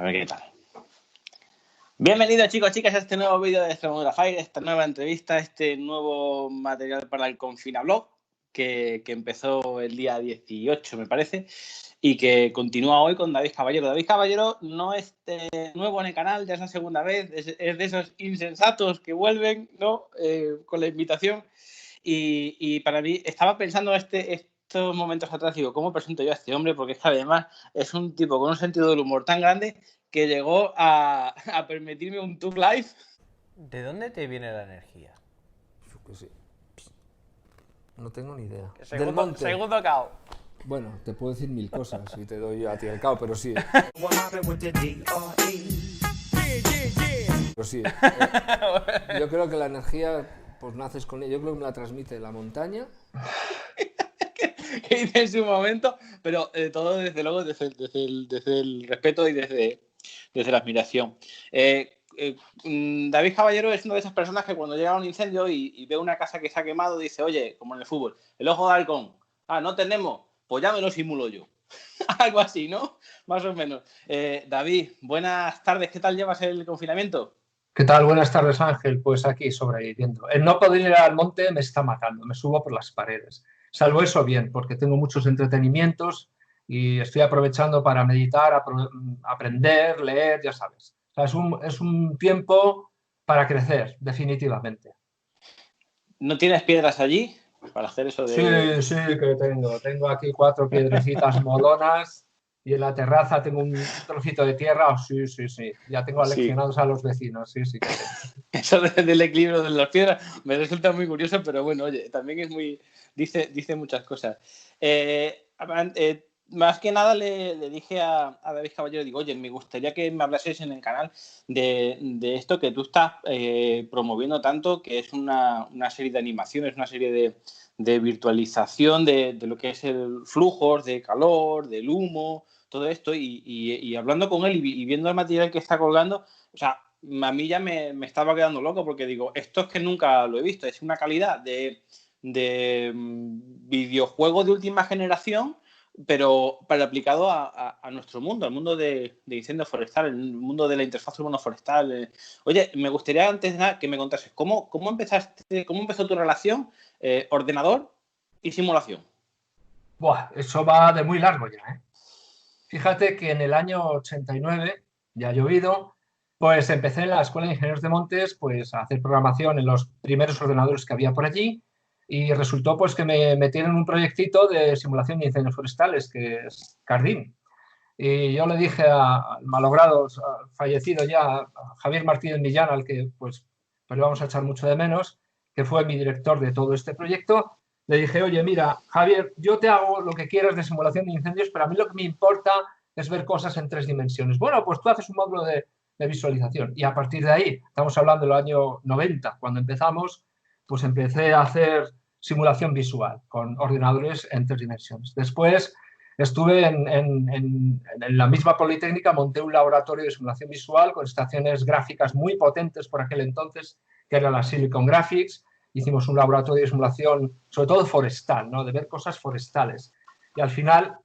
A ver qué tal. Bienvenidos chicos, chicas, a este nuevo vídeo de Extremadura Fire, esta nueva entrevista, este nuevo material para el Confinablog que empezó el día 18, me parece, y que continúa hoy con David Caballero. David Caballero no es nuevo en el canal, ya es la segunda vez, es de esos insensatos que vuelven, ¿no? Con la invitación. Y para mí, estaba pensando estos momentos atrás, digo, ¿cómo presento yo a este hombre? Porque es que además es un tipo con un sentido del humor tan grande que llegó a permitirme un Tug Live. ¿De dónde te viene la energía? Yo qué sé. No tengo ni idea. Del monte. Segundo cao. Bueno, te puedo decir mil cosas si te doy a ti el cao, pero sí. Pero sí. Yo creo que la energía, pues naces con ella. Yo creo que me la transmite la montaña. Que hice en su momento, pero todo desde luego desde el respeto y desde la admiración. David Caballero es una de esas personas que cuando llega a un incendio y ve una casa que se ha quemado dice, oye, como en el fútbol, el ojo de halcón, no tenemos, pues ya me lo simulo yo. Algo así, ¿no? Más o menos. David, buenas tardes, ¿qué tal llevas el confinamiento? ¿Qué tal? Buenas tardes, Ángel. Pues aquí sobreviviendo. El no poder ir al monte me está matando, me subo por las paredes. Salvo eso, bien, porque tengo muchos entretenimientos y estoy aprovechando para meditar, aprender, leer, ya sabes. O sea, es un tiempo para crecer, definitivamente. ¿No tienes piedras allí para hacer eso de...? Sí, que tengo. Tengo aquí 4 piedrecitas molonas y en la terraza tengo un trocito de tierra. Sí. Ya tengo aleccionados a los vecinos. Sí que tengo. Eso del equilibrio de las piedras me resulta muy curioso, pero bueno, oye, también es muy... Dice muchas cosas. Más que nada le dije a David Caballero, digo, oye, me gustaría que me hablases en el canal de esto que tú estás promoviendo tanto, que es una serie de animaciones, una serie de virtualización de lo que es el flujos de calor, del humo, todo esto, y hablando con él y viendo el material que está colgando, o sea, a mí ya me estaba quedando loco porque digo, esto es que nunca lo he visto, es una calidad de videojuego de última generación, pero aplicado a nuestro mundo, al mundo de incendio forestal, el mundo de la interfaz urbano-forestal. Oye, me gustaría antes de nada que me contases cómo empezó tu relación ordenador y simulación. Buah, eso va de muy largo ya, ¿eh? Fíjate que en el año 89, ya ha llovido, pues empecé en la Escuela de Ingenieros de Montes pues, a hacer programación en los primeros ordenadores que había por allí y resultó pues, que me metieron en un proyectito de simulación de incendios forestales, que es Cardin. Y yo le dije al malogrado, fallecido ya, a Javier Martínez Millán, al que pues le vamos a echar mucho de menos, que fue mi director de todo este proyecto, le dije, oye, mira, Javier, yo te hago lo que quieras de simulación de incendios, pero a mí lo que me importa es ver cosas en 3 dimensiones. Bueno, pues tú haces un módulo de visualización. Y a partir de ahí, estamos hablando del año 90, cuando empezamos, pues empecé a hacer simulación visual con ordenadores en 3 dimensiones. Después estuve en la misma Politécnica, monté un laboratorio de simulación visual con estaciones gráficas muy potentes por aquel entonces, que era la Silicon Graphics. Hicimos un laboratorio de simulación, sobre todo forestal, ¿no? De ver cosas forestales. Y al final,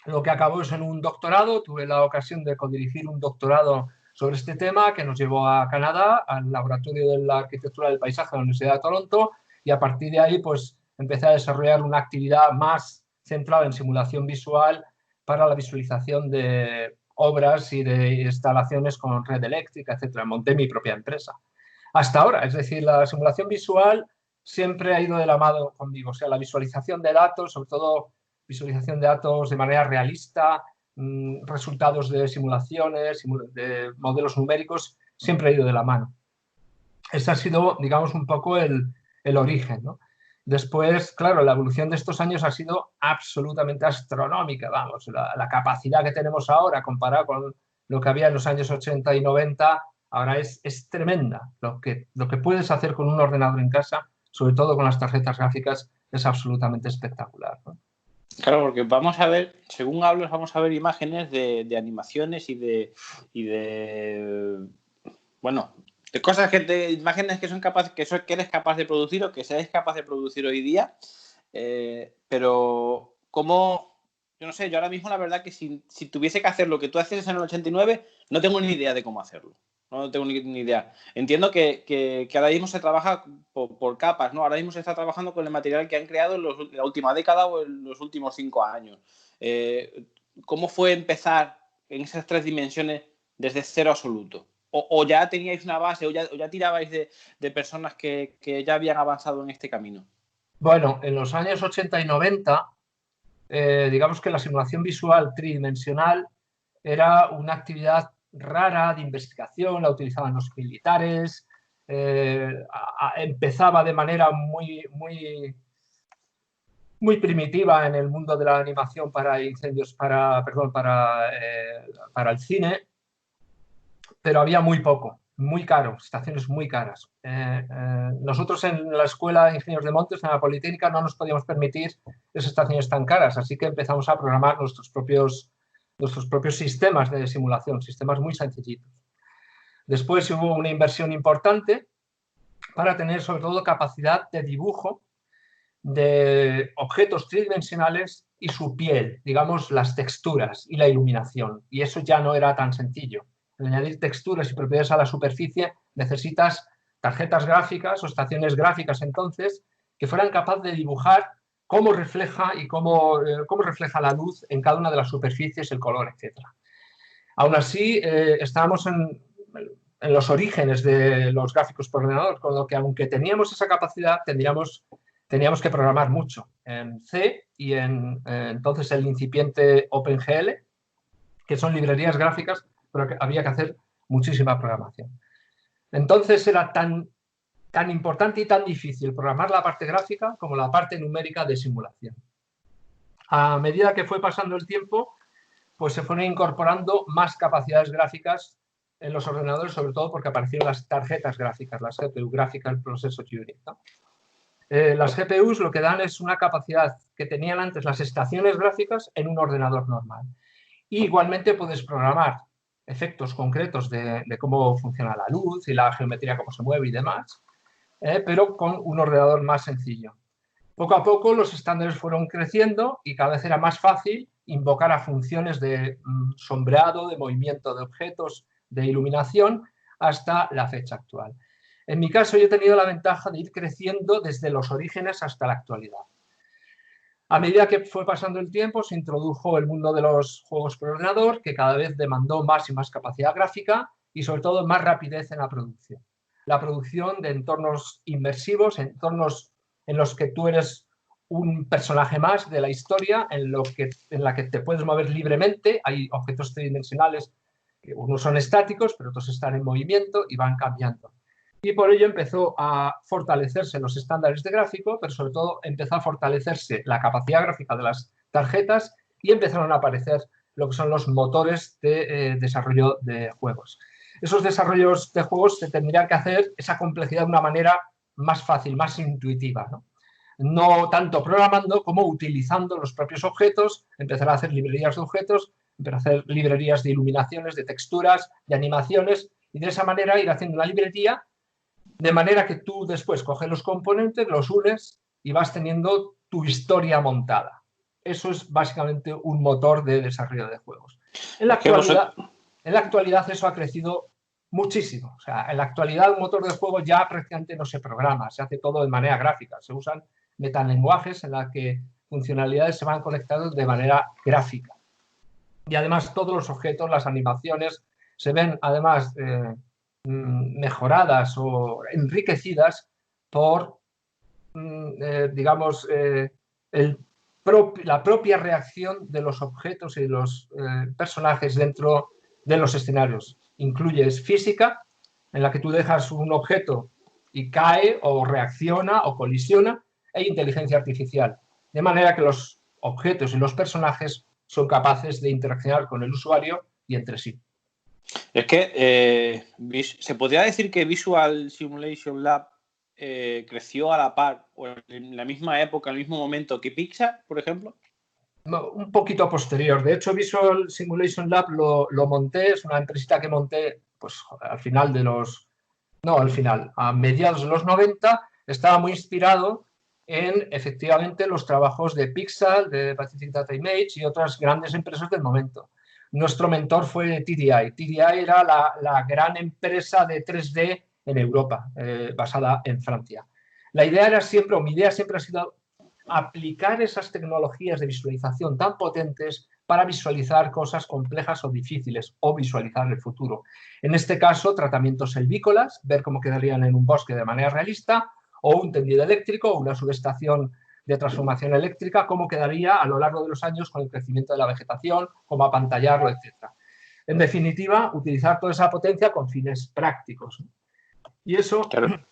lo que acabó es en un doctorado. Tuve la ocasión de codirigir un doctorado sobre este tema que nos llevó a Canadá, al Laboratorio de la Arquitectura del Paisaje de la Universidad de Toronto, y a partir de ahí pues empecé a desarrollar una actividad más centrada en simulación visual para la visualización de obras y de instalaciones con red eléctrica, etcétera. Monté mi propia empresa. Hasta ahora, es decir, la simulación visual siempre ha ido de la mano conmigo, o sea, la visualización de datos, sobre todo visualización de datos de manera realista, resultados de simulaciones, de modelos numéricos, siempre ha ido de la mano. Ese ha sido, digamos, un poco el origen, ¿no? Después, claro, la evolución de estos años ha sido absolutamente astronómica, vamos, la capacidad que tenemos ahora comparada con lo que había en los años 80 y 90, ahora es tremenda. Lo que puedes hacer con un ordenador en casa, sobre todo con las tarjetas gráficas, es absolutamente espectacular, ¿no? Claro, porque vamos a ver, según hablas, vamos a ver imágenes de animaciones y de bueno, de cosas imágenes que son capaces, que eres capaz de producir o que seáis capaz de producir hoy día, pero ¿cómo Yo no sé, yo ahora mismo la verdad que si tuviese que hacer lo que tú haces en el 89, no tengo ni idea de cómo hacerlo. No tengo ni idea. Entiendo que ahora mismo se trabaja por capas, ¿no? Ahora mismo se está trabajando con el material que han creado en la última década o en los últimos 5 años. ¿Cómo fue empezar en esas 3 dimensiones desde cero absoluto? ¿O ya teníais una base o ya tirabais de personas que ya habían avanzado en este camino? Bueno, en los años 80 y 90, digamos que la simulación visual tridimensional era una actividad rara de investigación, la utilizaban los militares, empezaba de manera muy primitiva en el mundo de la animación para incendios, para el cine, pero había muy poco, muy caro, estaciones muy caras. Nosotros en la Escuela de Ingenieros de Montes, en la Politécnica, no nos podíamos permitir esas estaciones tan caras, así que empezamos a programar nuestros propios sistemas de simulación, sistemas muy sencillitos. Después hubo una inversión importante para tener sobre todo capacidad de dibujo de objetos tridimensionales y su piel, digamos las texturas y la iluminación, y eso ya no era tan sencillo. Al añadir texturas y propiedades a la superficie necesitas tarjetas gráficas o estaciones gráficas entonces que fueran capaces de dibujar cómo refleja y cómo refleja la luz en cada una de las superficies, el color, etc. Aún así, estábamos en los orígenes de los gráficos por ordenador, con lo que aunque teníamos esa capacidad, teníamos que programar mucho en C y en entonces el incipiente OpenGL, que son librerías gráficas, pero que había que hacer muchísima programación. Entonces era tan importante y tan difícil programar la parte gráfica como la parte numérica de simulación. A medida que fue pasando el tiempo, pues se fueron incorporando más capacidades gráficas en los ordenadores, sobre todo porque aparecieron las tarjetas gráficas, las GPU, Graphical Processor Unit, ¿no? Las GPUs lo que dan es una capacidad que tenían antes las estaciones gráficas en un ordenador normal. Y igualmente puedes programar efectos concretos de cómo funciona la luz y la geometría, cómo se mueve y demás, pero con un ordenador más sencillo. Poco a poco los estándares fueron creciendo y cada vez era más fácil invocar a funciones de sombreado, de movimiento de objetos, de iluminación, hasta la fecha actual. En mi caso, yo he tenido la ventaja de ir creciendo desde los orígenes hasta la actualidad. A medida que fue pasando el tiempo, se introdujo el mundo de los juegos por ordenador, que cada vez demandó más y más capacidad gráfica y, sobre todo, más rapidez en la producción. La producción de entornos inmersivos, entornos en los que tú eres un personaje más de la historia, en la que te puedes mover libremente. Hay objetos tridimensionales que unos son estáticos, pero otros están en movimiento y van cambiando. Y por ello empezó a fortalecerse los estándares de gráfico, pero sobre todo empezó a fortalecerse la capacidad gráfica de las tarjetas y empezaron a aparecer lo que son los motores de desarrollo de juegos. Esos desarrollos de juegos se tendrían que hacer esa complejidad de una manera más fácil, más intuitiva, ¿no? No tanto programando como utilizando los propios objetos, empezar a hacer librerías de objetos, empezar a hacer librerías de iluminaciones, de texturas, de animaciones, y de esa manera ir haciendo una librería de manera que tú después coges los componentes, los unes y vas teniendo tu historia montada. Eso es básicamente un motor de desarrollo de juegos. En la actualidad eso ha crecido muchísimo. O sea, en la actualidad un motor de juego ya prácticamente no se programa, se hace todo de manera gráfica. Se usan metalenguajes en los que funcionalidades se van conectando de manera gráfica. Y además todos los objetos, las animaciones, se ven además mejoradas o enriquecidas por, digamos, la propia reacción de los objetos y de los personajes dentro de los escenarios. Incluyes física, en la que tú dejas un objeto y cae o reacciona o colisiona, e inteligencia artificial, de manera que los objetos y los personajes son capaces de interaccionar con el usuario y entre sí. Es que se podría decir que Visual Simulation Lab creció a la par o en la misma época, en el mismo momento que Pixar, por ejemplo. No, un poquito posterior. De hecho, Visual Simulation Lab lo monté, es una empresita que monté pues, a mediados de los 90, estaba muy inspirado en efectivamente los trabajos de Pixar, de Pacific Data Image y otras grandes empresas del momento. Nuestro mentor fue TDI. TDI era la gran empresa de 3D en Europa, basada en Francia. La idea era siempre, o mi idea siempre ha sido aplicar esas tecnologías de visualización tan potentes para visualizar cosas complejas o difíciles, o visualizar el futuro. En este caso, tratamientos selvícolas, ver cómo quedarían en un bosque de manera realista, o un tendido eléctrico, o una subestación de transformación eléctrica, cómo quedaría a lo largo de los años con el crecimiento de la vegetación, cómo apantallarlo, etc. En definitiva, utilizar toda esa potencia con fines prácticos. Y eso... Claro.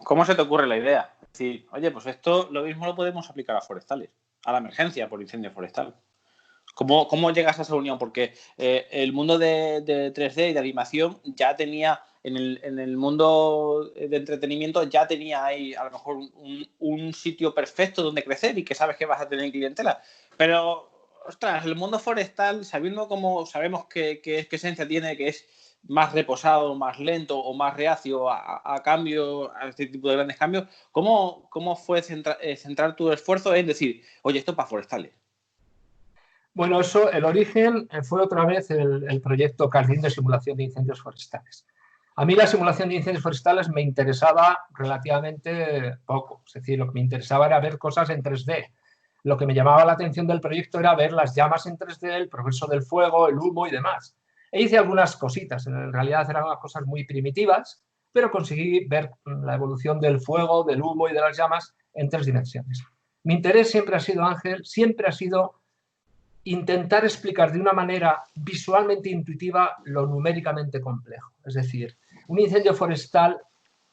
¿Cómo se te ocurre la idea? Es decir, oye, pues esto lo mismo lo podemos aplicar a forestales, a la emergencia por incendio forestal. ¿Cómo llegas a esa unión? Porque el mundo de 3D y de animación ya tenía, en el mundo de entretenimiento, ya tenía ahí a lo mejor un sitio perfecto donde crecer y que sabes que vas a tener clientela. Pero, ostras, el mundo forestal, sabiendo cómo sabemos qué esencia tiene, que es más reposado, más lento o más reacio a cambio, a este tipo de grandes cambios, ¿cómo fue centrar tu esfuerzo en decir, oye, esto es para forestales? Bueno, eso, el origen fue otra vez el proyecto Cardín de simulación de incendios forestales. A mí la simulación de incendios forestales me interesaba relativamente poco, es decir, lo que me interesaba era ver cosas en 3D. Lo que me llamaba la atención del proyecto era ver las llamas en 3D, el progreso del fuego, el humo y demás. E hice algunas cositas, en realidad eran cosas muy primitivas, pero conseguí ver la evolución del fuego, del humo y de las llamas en 3 dimensiones. Mi interés siempre ha sido, Ángel, siempre ha sido intentar explicar de una manera visualmente intuitiva lo numéricamente complejo. Es decir, un incendio forestal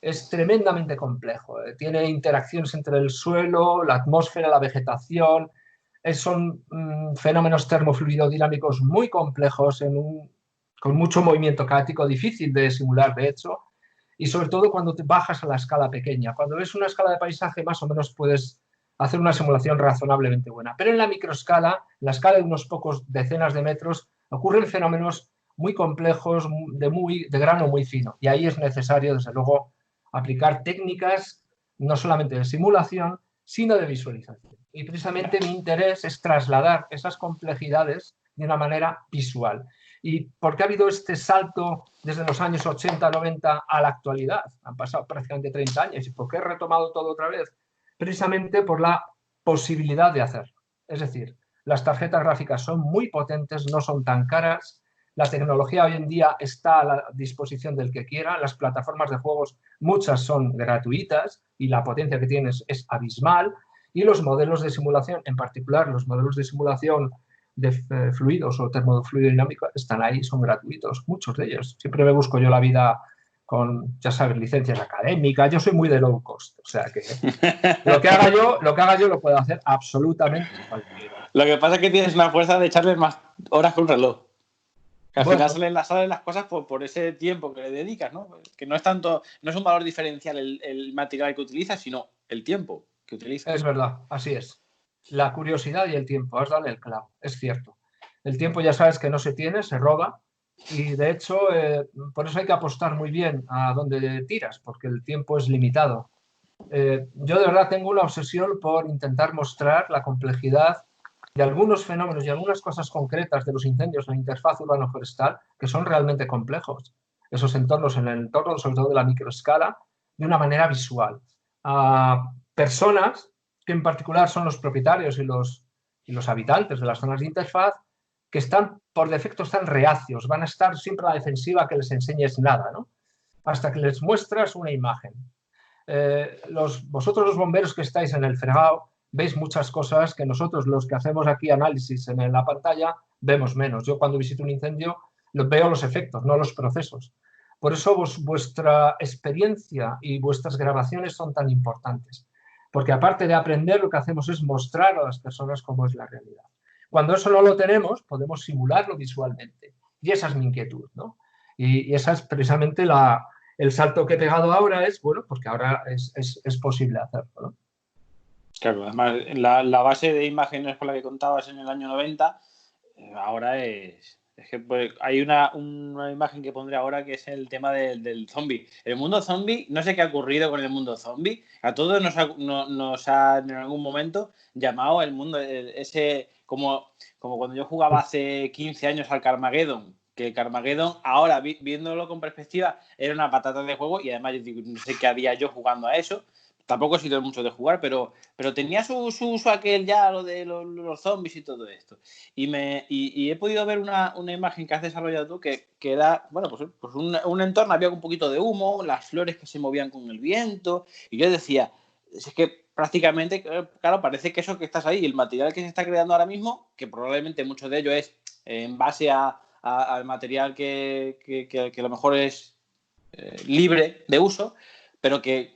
es tremendamente complejo. Tiene interacciones entre el suelo, la atmósfera, la vegetación. Son fenómenos termofluidodinámicos muy complejos con mucho movimiento caótico, difícil de simular, de hecho, y sobre todo cuando te bajas a la escala pequeña. Cuando ves una escala de paisaje, más o menos puedes hacer una simulación razonablemente buena. Pero en la microescala, en la escala de unos pocos decenas de metros, ocurren fenómenos muy complejos, de grano muy fino. Y ahí es necesario, desde luego, aplicar técnicas no solamente de simulación, sino de visualización. Y precisamente mi interés es trasladar esas complejidades de una manera visual. ¿Y por qué ha habido este salto desde los años 80, 90 a la actualidad? Han pasado prácticamente 30 años. ¿Y por qué he retomado todo otra vez? Precisamente por la posibilidad de hacerlo. Es decir, las tarjetas gráficas son muy potentes, no son tan caras, la tecnología hoy en día está a la disposición del que quiera, las plataformas de juegos, muchas son gratuitas y la potencia que tienes es abismal, y los modelos de simulación, en particular los modelos de simulación de fluidos o termofluidodinámica, están ahí, son gratuitos, muchos de ellos. Siempre me busco yo la vida con, ya sabes, licencias académicas. Yo soy muy de low cost, o sea que lo que haga yo lo puedo hacer absolutamente cualquiera. Lo que pasa es que tienes una fuerza de echarle más horas que un reloj. Que al final salen las cosas por ese tiempo que le dedicas, ¿no? Que no es tanto, no es un valor diferencial el material que utilizas, sino el tiempo que utilizas. Es verdad, así es. La curiosidad y el tiempo, has dado el clavo, es cierto. El tiempo ya sabes que no se tiene, se roba. Y de hecho, por eso hay que apostar muy bien a dónde tiras, porque el tiempo es limitado. Yo de verdad tengo una obsesión por intentar mostrar la complejidad de algunos fenómenos y algunas cosas concretas de los incendios en la interfaz urbano-forestal que son realmente complejos. Esos entornos en el entorno, sobre todo de la microescala, de una manera visual. A personas que en particular son los propietarios y los habitantes de las zonas de interfaz, que están, por defecto, están reacios, van a estar siempre a la defensiva que les enseñes nada, ¿no? Hasta que les muestras una imagen. Vosotros los bomberos que estáis en el fregado, veis muchas cosas que nosotros, los que hacemos aquí análisis en la pantalla, vemos menos. Yo cuando visito un incendio veo los efectos, no los procesos. Por eso vuestra experiencia y vuestras grabaciones son tan importantes. Porque aparte de aprender, lo que hacemos es mostrar a las personas cómo es la realidad. Cuando eso no lo tenemos, podemos simularlo visualmente. Y esa es mi inquietud, ¿no? Y esa es precisamente el salto que he pegado ahora, es, bueno, porque ahora es posible hacerlo, ¿no? Claro, además la base de imágenes con la que contabas en el año 90, ahora es Es que pues, hay una imagen que pondré ahora que es el tema del zombie. El mundo zombie, no sé qué ha ocurrido con el mundo zombie. A todos nos ha en algún momento llamado el mundo ese, como cuando yo jugaba hace 15 años al Carmageddon. Que el Carmageddon, ahora viéndolo con perspectiva, era una patata de juego y además yo digo, no sé qué había yo jugando a eso. Tampoco he sido mucho de jugar, pero tenía su uso aquel ya, lo de los zombies y todo esto. Y he podido ver una imagen que has desarrollado tú que era, bueno, pues un entorno, había un poquito de humo, las flores que se movían con el viento. Y yo decía, es que prácticamente, claro, parece que eso que estás ahí, el material que se está creando ahora mismo, que probablemente mucho de ello es en base al material que a lo mejor es libre de uso, pero que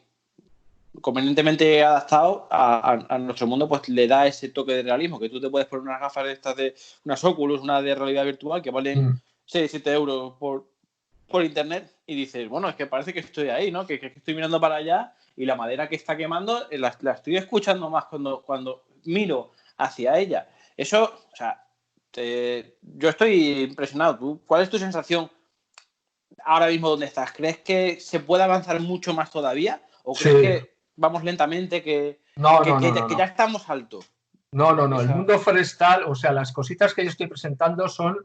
convenientemente adaptado a nuestro mundo, pues le da ese toque de realismo, que tú te puedes poner unas gafas de estas de unas Oculus, una de realidad virtual que valen 6-7 euros por internet y dices, bueno, es que parece que estoy ahí, ¿no? Que estoy mirando para allá y la madera que está quemando la estoy escuchando más cuando miro hacia ella. Eso, o sea, yo estoy impresionado. ¿Tú, cuál es tu sensación ahora mismo donde estás? ¿Crees que se puede avanzar mucho más todavía? ¿O crees que vamos lentamente, que ya estamos alto? No. El mundo forestal, o sea, las cositas que yo estoy presentando son,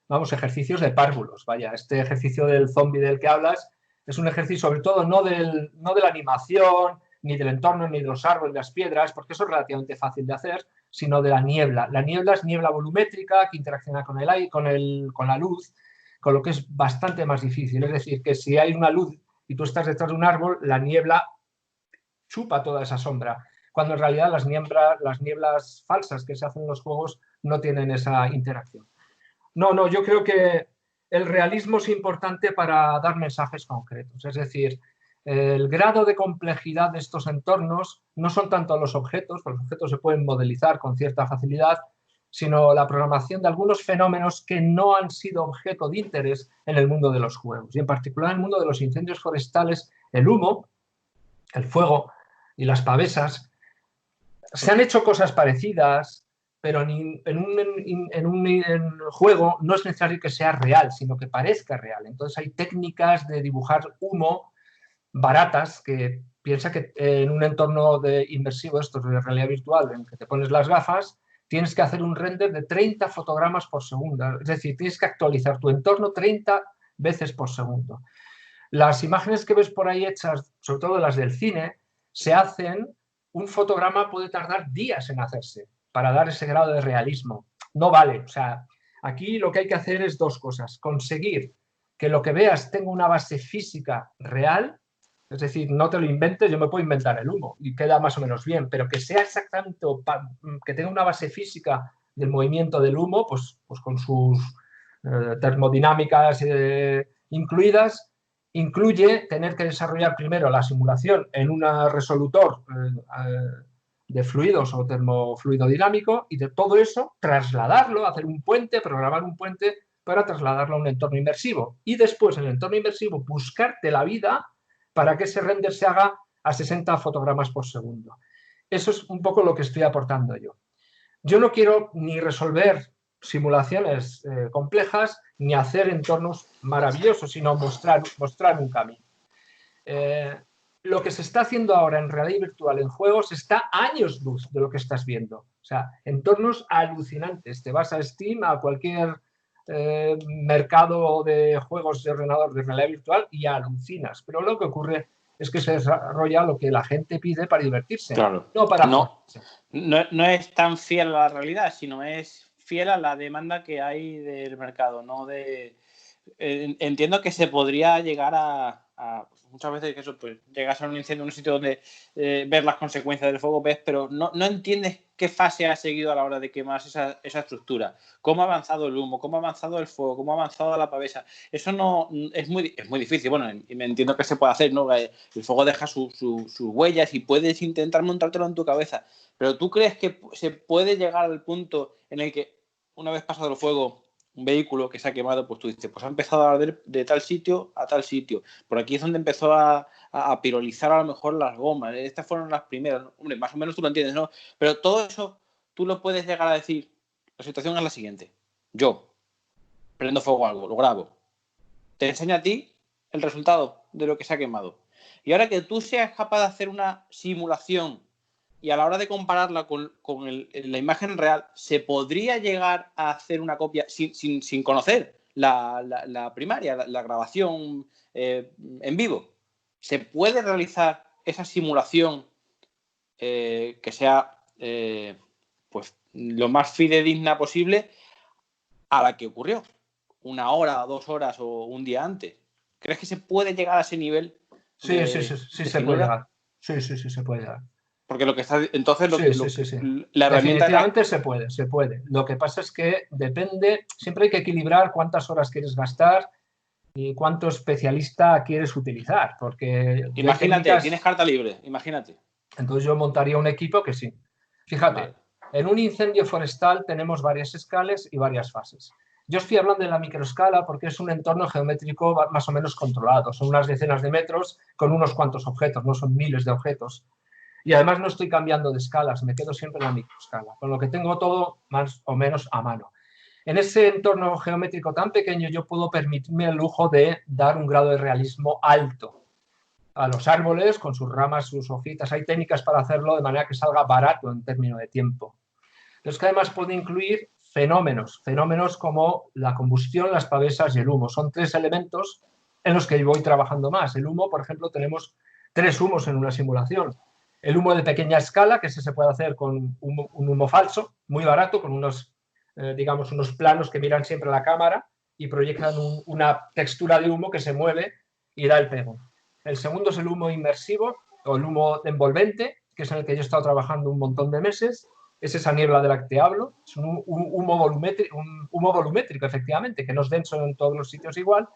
vamos, ejercicios de párvulos. Vaya, este ejercicio del zombie del que hablas es un ejercicio sobre todo no de la animación, ni del entorno, ni de los árboles, las piedras, porque eso es relativamente fácil de hacer, sino de la niebla. La niebla es niebla volumétrica que interacciona con el aire, con la luz, con lo que es bastante más difícil. Es decir, que si hay una luz y tú estás detrás de un árbol, la niebla chupa toda esa sombra, cuando en realidad las nieblas falsas que se hacen en los juegos no tienen esa interacción. No, yo creo que el realismo es importante para dar mensajes concretos. Es decir, el grado de complejidad de estos entornos no son tanto los objetos, porque los objetos se pueden modelizar con cierta facilidad, sino la programación de algunos fenómenos que no han sido objeto de interés en el mundo de los juegos. Y en particular en el mundo de los incendios forestales, el humo, el fuego y las pavesas. Se han hecho cosas parecidas, pero en un juego no es necesario que sea real, sino que parezca real. Entonces hay técnicas de dibujar humo baratas que piensa que en un entorno inmersivo, esto de realidad virtual, en que te pones las gafas, tienes que hacer un render de 30 fotogramas por segundo. Es decir, tienes que actualizar tu entorno 30 veces por segundo. Las imágenes que ves por ahí hechas, sobre todo las del cine, se hacen, un fotograma puede tardar días en hacerse para dar ese grado de realismo. No vale, o sea, aquí lo que hay que hacer es dos cosas. Conseguir que lo que veas tenga una base física real, es decir, no te lo inventes, yo me puedo inventar el humo y queda más o menos bien, pero que sea exactamente, que tenga una base física del movimiento del humo, pues con sus termodinámicas incluidas, incluye tener que desarrollar primero la simulación en un resolutor de fluidos o termofluido dinámico y de todo eso trasladarlo, hacer un puente, programar un puente para trasladarlo a un entorno inmersivo. Y después en el entorno inmersivo buscarte la vida para que ese render se haga a 60 fotogramas por segundo. Eso es un poco lo que estoy aportando yo. Yo no quiero ni resolver simulaciones complejas ni hacer entornos maravillosos, sino mostrar un camino. Lo que se está haciendo ahora en realidad virtual en juegos está a años luz de lo que estás viendo. O sea, entornos alucinantes. Te vas a Steam, a cualquier mercado de juegos de ordenador de realidad virtual y alucinas. Pero lo que ocurre es que se desarrolla lo que la gente pide para divertirse. Claro. No para no es tan fiel a la realidad, sino es fiel a la demanda que hay del mercado. Entiendo que se podría llegar a muchas veces que eso, pues llegas a un incendio en un sitio donde ves las consecuencias del fuego, pero no entiendes qué fase ha seguido a la hora de quemar esa estructura, cómo ha avanzado el humo, cómo ha avanzado el fuego, cómo ha avanzado la pavesa. Eso no es muy difícil. Bueno, y me entiendo que se puede hacer, ¿no? El fuego deja sus huellas y puedes intentar montártelo en tu cabeza, pero ¿tú crees que se puede llegar al punto en el que una vez pasado el fuego, un vehículo que se ha quemado, pues tú dices, pues ha empezado a arder de tal sitio a tal sitio? Por aquí es donde empezó a pirolizar a lo mejor las gomas. Estas fueron las primeras. Hombre, más o menos tú lo entiendes, ¿no? Pero todo eso tú lo puedes llegar a decir. La situación es la siguiente. Yo prendo fuego a algo, lo grabo, te enseña a ti el resultado de lo que se ha quemado. Y ahora que tú seas capaz de hacer una simulación y a la hora de compararla con la imagen real, ¿se podría llegar a hacer una copia sin conocer la primaria, la grabación en vivo? ¿Se puede realizar esa simulación que sea pues lo más fidedigna posible a la que ocurrió? 1 hora, 2 horas o un día antes. ¿Crees que se puede llegar a ese nivel? Sí, se puede llegar. Sí, se puede llegar. Porque lo que está... Entonces, sí. La herramienta... Definitivamente se puede. Lo que pasa es que depende... Siempre hay que equilibrar cuántas horas quieres gastar y cuánto especialista quieres utilizar, porque... Imagínate, tienes carta libre, imagínate. Entonces yo montaría un equipo que sí. Fíjate, vale. En un incendio forestal tenemos varias escalas y varias fases. Yo estoy hablando de la microescala porque es un entorno geométrico más o menos controlado. Son unas decenas de metros con unos cuantos objetos, no son miles de objetos. Y además no estoy cambiando de escalas, me quedo siempre en la microescala, con lo que tengo todo más o menos a mano. En ese entorno geométrico tan pequeño yo puedo permitirme el lujo de dar un grado de realismo alto a los árboles con sus ramas, sus hojitas. Hay técnicas para hacerlo de manera que salga barato en términos de tiempo. Pero es que además puede incluir fenómenos como la combustión, las pavesas y el humo. Son 3 elementos en los que yo voy trabajando más. El humo, por ejemplo, tenemos 3 humos en una simulación. El humo de pequeña escala, que ese se puede hacer con un humo falso, muy barato, con unos, digamos, unos planos que miran siempre a la cámara y proyectan una textura de humo que se mueve y da el pego. El segundo es el humo inmersivo o el humo envolvente, que es en el que yo he estado trabajando un montón de meses. Es esa niebla de la que te hablo. Es un humo volumétrico, efectivamente, que no es denso en todos los sitios igual.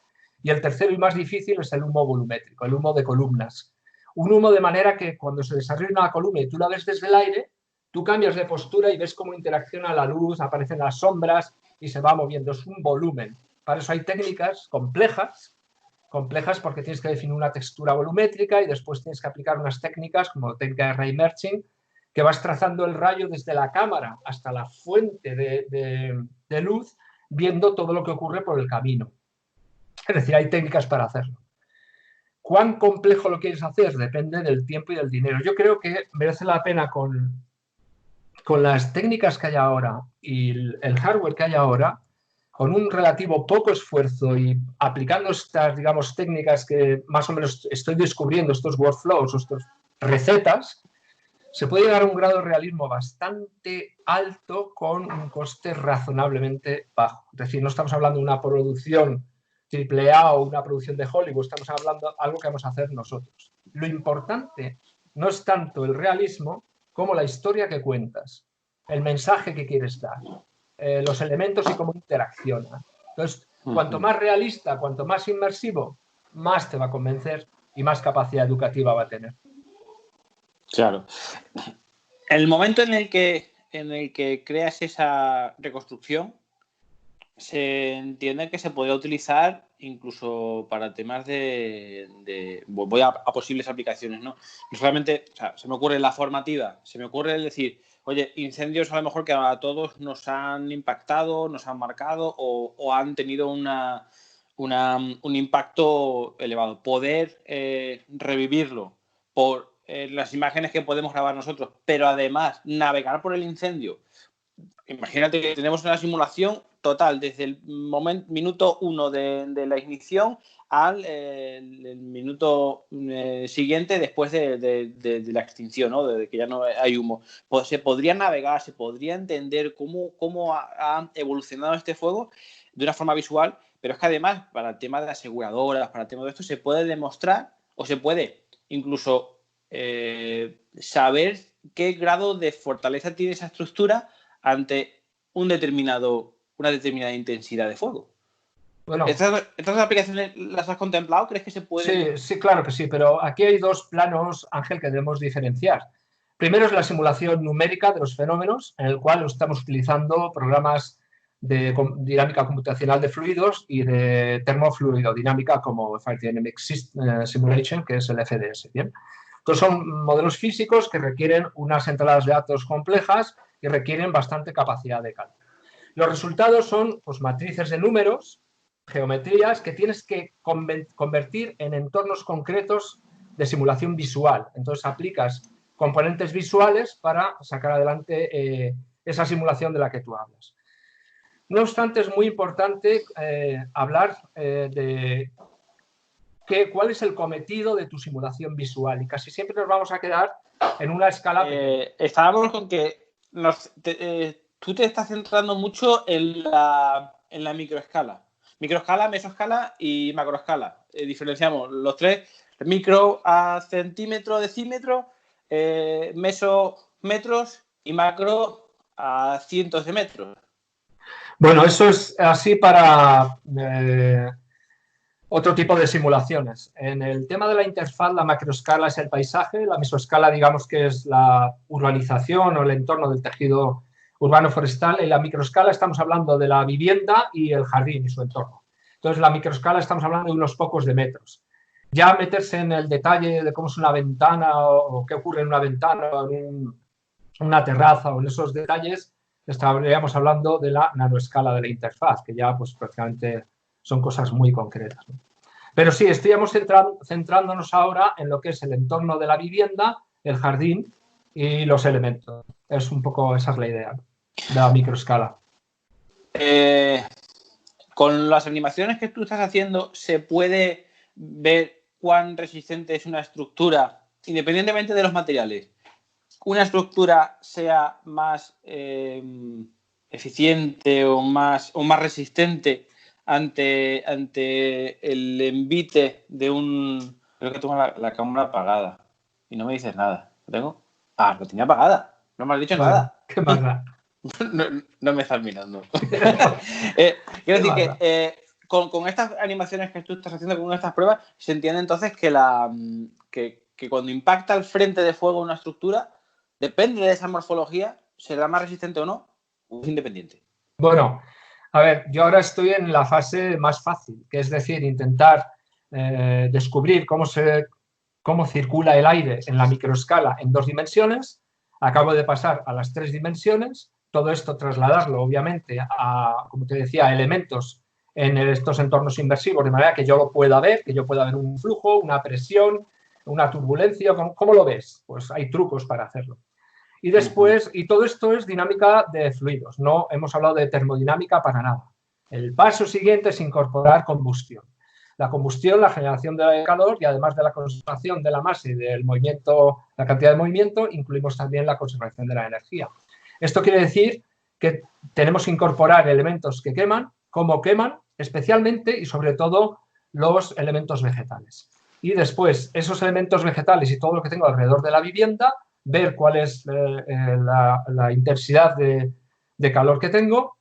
Y el tercero y más difícil es el humo volumétrico, el humo de columnas. Un humo de manera que cuando se desarrolla una columna y tú la ves desde el aire, tú cambias de postura y ves cómo interacciona la luz, aparecen las sombras y se va moviendo. Es un volumen. Para eso hay técnicas complejas porque tienes que definir una textura volumétrica y después tienes que aplicar unas técnicas como técnica de ray merging, que vas trazando el rayo desde la cámara hasta la fuente de luz, viendo todo lo que ocurre por el camino. Es decir, hay técnicas para hacerlo. ¿Cuán complejo lo quieres hacer? Depende del tiempo y del dinero. Yo creo que merece la pena con las técnicas que hay ahora y el hardware que hay ahora, con un relativo poco esfuerzo y aplicando estas, digamos, técnicas que más o menos estoy descubriendo, estos workflows, estas recetas, se puede llegar a un grado de realismo bastante alto con un coste razonablemente bajo. Es decir, no estamos hablando de una producción AAA o una producción de Hollywood, estamos hablando de algo que vamos a hacer nosotros. Lo importante no es tanto el realismo como la historia que cuentas, el mensaje que quieres dar, los elementos y cómo interacciona. Entonces, cuanto más realista, cuanto más inmersivo, más te va a convencer y más capacidad educativa va a tener. Claro. El momento en el que creas esa reconstrucción, se entiende que se podría utilizar incluso para temas voy a posibles aplicaciones, ¿no? No solamente, o sea, se me ocurre la formativa, se me ocurre el decir, oye, incendios a lo mejor que a todos nos han impactado, nos han marcado o han tenido un impacto elevado. Poder revivirlo por las imágenes que podemos grabar nosotros, pero además navegar por el incendio. Imagínate que tenemos una simulación total desde el minuto 1 de la ignición al el minuto siguiente después de la extinción, ¿no? De que ya no hay humo. Pues se podría navegar, se podría entender cómo ha evolucionado este fuego de una forma visual, pero es que además para el tema de aseguradoras, para el tema de esto, se puede demostrar o se puede incluso saber qué grado de fortaleza tiene esa estructura ante una determinada intensidad de fuego. Bueno, ¿Estas aplicaciones las has contemplado? ¿Crees que se puede? Sí, claro que sí, pero aquí hay 2 planos, Ángel, que debemos diferenciar. Primero es la simulación numérica de los fenómenos, en el cual estamos utilizando programas de dinámica computacional de fluidos y de termofluidodinámica como Fire Dynamic Simulation, que es el FDS. ¿Bien? Entonces son modelos físicos que requieren unas entradas de datos complejas y requieren bastante capacidad de cálculo. Los resultados son pues, matrices de números, geometrías que tienes que convertir en entornos concretos de simulación visual. Entonces aplicas componentes visuales para sacar adelante esa simulación de la que tú hablas. No obstante, es muy importante hablar de cuál es el cometido de tu simulación visual, y casi siempre nos vamos a quedar en una escala pequeña. Estábamos con que tú te estás centrando mucho en la microescala. Microescala, mesoescala y macroescala. Diferenciamos los tres: micro a centímetro, decímetro, meso metros y macro a cientos de metros. Bueno, eso es así para otro tipo de simulaciones. En el tema de la interfaz, la macroescala es el paisaje, la mesoescala, digamos que es la urbanización o el entorno del tejido urbano forestal. En la microescala estamos hablando de la vivienda y el jardín y su entorno. Entonces, la microescala estamos hablando de unos pocos de metros. Ya meterse en el detalle de cómo es una ventana o qué ocurre en una ventana o en una terraza o en esos detalles, estaríamos hablando de la nanoescala de la interfaz, que ya pues prácticamente son cosas muy concretas, ¿no? Pero sí, estamos centrándonos ahora en lo que es el entorno de la vivienda, el jardín y los elementos. Es un poco, esa es la idea, ¿no?, de la microescala. Con las animaciones que tú estás haciendo, ¿se puede ver cuán resistente es una estructura, independientemente de los materiales? ¿Una estructura sea más eficiente o más resistente ante el envite de un... Creo que tengo la cámara apagada y no me dices nada. ¿Lo tengo? Ah, lo tenía apagada. No me has dicho nada. ¿Qué más da? No me estás mirando. Quiero decir que con estas animaciones que tú estás haciendo, con estas pruebas, se entiende entonces que cuando impacta el frente de fuego una estructura, depende de esa morfología, será más resistente o no, o es independiente. Bueno, a ver, yo ahora estoy en la fase más fácil, que es decir, intentar descubrir cómo circula el aire en la microescala en 2 dimensiones. Acabo de pasar a las 3 dimensiones. Todo esto trasladarlo, obviamente, a, como te decía, a elementos en estos entornos inversivos, de manera que yo lo pueda ver, que yo pueda ver un flujo, una presión, una turbulencia. ¿Cómo lo ves? Pues hay trucos para hacerlo. Y después, y todo esto es dinámica de fluidos, no hemos hablado de termodinámica para nada. El paso siguiente es incorporar combustión. La combustión, la generación de calor, y además de la conservación de la masa y del movimiento, la cantidad de movimiento, incluimos también la conservación de la energía. Esto quiere decir que tenemos que incorporar elementos que queman, cómo queman, especialmente y sobre todo los elementos vegetales. Y después, esos elementos vegetales y todo lo que tengo alrededor de la vivienda, ver cuál es la intensidad de calor que tengo,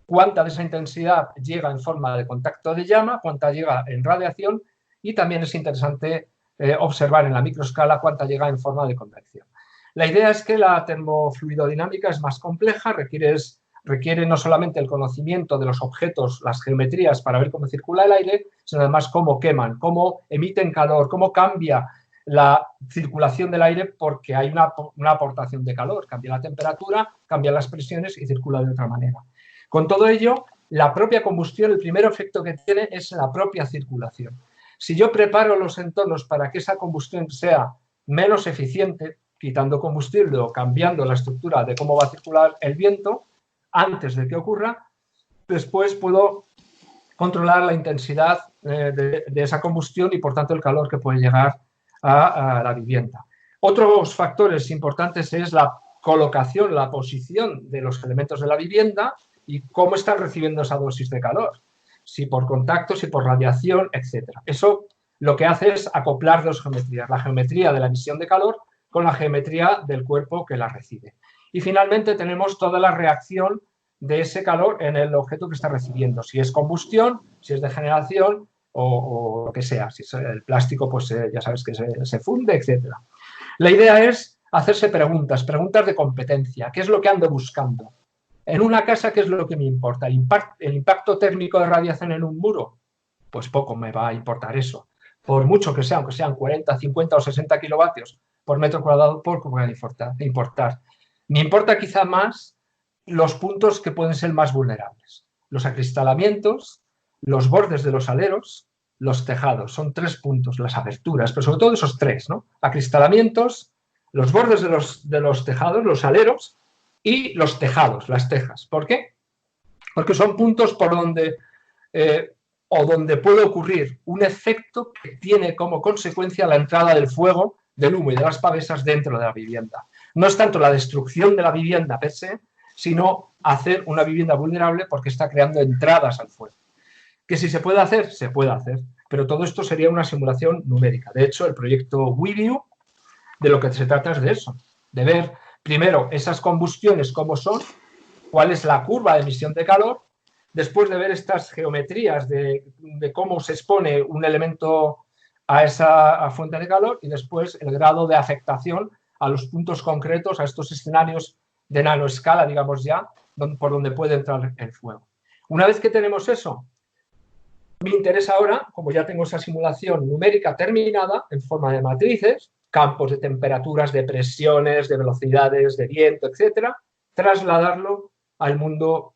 cuánta de esa intensidad llega en forma de contacto de llama, cuánta llega en radiación, y también es interesante observar en la microescala cuánta llega en forma de convección. La idea es que la termofluidodinámica es más compleja, requiere no solamente el conocimiento de los objetos, las geometrías para ver cómo circula el aire, sino además cómo queman, cómo emiten calor, cómo cambia la circulación del aire porque hay una aportación de calor, cambia la temperatura, cambian las presiones y circula de otra manera. Con todo ello, la propia combustión, el primer efecto que tiene es la propia circulación. Si yo preparo los entornos para que esa combustión sea menos eficiente, quitando combustible o cambiando la estructura de cómo va a circular el viento, antes de que ocurra, después puedo controlar la intensidad de esa combustión y, por tanto, el calor que puede llegar a la vivienda. Otros factores importantes es la colocación, la posición de los elementos de la vivienda y cómo están recibiendo esa dosis de calor, si por contacto, si por radiación, etc. Eso lo que hace es acoplar dos geometrías, la geometría de la emisión de calor con la geometría del cuerpo que la recibe. Y finalmente tenemos toda la reacción de ese calor en el objeto que está recibiendo, si es combustión, si es degeneración o lo que sea. Si es el plástico, pues ya sabes que se funde, etc. La idea es hacerse preguntas de competencia. ¿Qué es lo que ando buscando? En una casa, ¿qué es lo que me importa? ¿El impacto térmico de radiación en un muro? Pues poco me va a importar eso. Por mucho que sea, aunque sean 40, 50 o 60 kilovatios por metro cuadrado, poco me va a importar. Me importa quizá más los puntos que pueden ser más vulnerables. Los acristalamientos, los bordes de los aleros, los tejados. Son 3 puntos, las aberturas, pero sobre todo esos 3, ¿no? Acristalamientos, los bordes de los tejados, los aleros, y los tejados, las tejas. ¿Por qué? Porque son puntos por donde donde puede ocurrir un efecto que tiene como consecuencia la entrada del fuego, del humo y de las pavesas dentro de la vivienda. No es tanto la destrucción de la vivienda per se, sino hacer una vivienda vulnerable porque está creando entradas al fuego. Que si se puede hacer, pero todo esto sería una simulación numérica. De hecho, el proyecto WeView, de lo que se trata es de eso, de ver primero esas combustiones cómo son, cuál es la curva de emisión de calor, después de ver estas geometrías de cómo se expone un elemento a esa fuente de calor y después el grado de afectación a los puntos concretos, a estos escenarios de nanoescala, digamos ya, por donde puede entrar el fuego. Una vez que tenemos eso, me interesa ahora, como ya tengo esa simulación numérica terminada en forma de matrices, campos de temperaturas, de presiones, de velocidades, de viento, etcétera, trasladarlo al mundo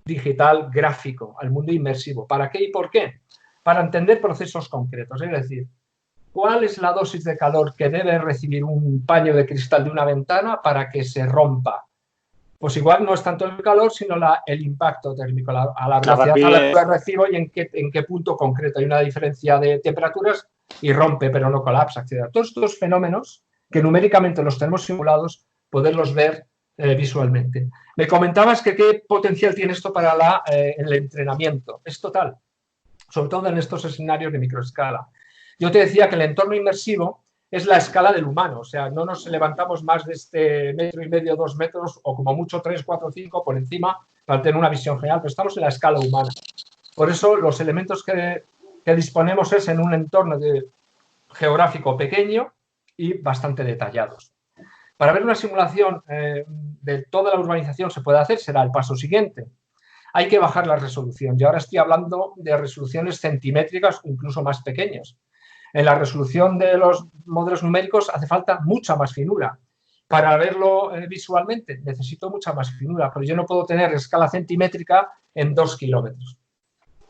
digital gráfico, al mundo inmersivo. ¿Para qué y por qué? Para entender procesos concretos, es decir, ¿cuál es la dosis de calor que debe recibir un paño de cristal de una ventana para que se rompa? Pues igual no es tanto el calor, sino el impacto térmico, a la velocidad a la que recibo y en qué punto concreto. Hay una diferencia de temperaturas y rompe, pero no colapsa, etc. Todos estos fenómenos que numéricamente los tenemos simulados, poderlos ver visualmente. Me comentabas que qué potencial tiene esto para el entrenamiento. Es total, sobre todo en estos escenarios de microescala. Yo te decía que el entorno inmersivo es la escala del humano, o sea, no nos levantamos más de este 1,5 metros, 2 metros, o como mucho 3, 4, 5 por encima para tener una visión general, pero estamos en la escala humana. Por eso los elementos que disponemos es en un entorno geográfico pequeño y bastante detallados. Para ver una simulación de toda la urbanización se puede hacer, será el paso siguiente. Hay que bajar la resolución. Y ahora estoy hablando de resoluciones centimétricas o incluso más pequeñas. En la resolución de los modelos numéricos hace falta mucha más finura. Para verlo visualmente necesito mucha más finura, pero yo no puedo tener escala centimétrica en 2 kilómetros,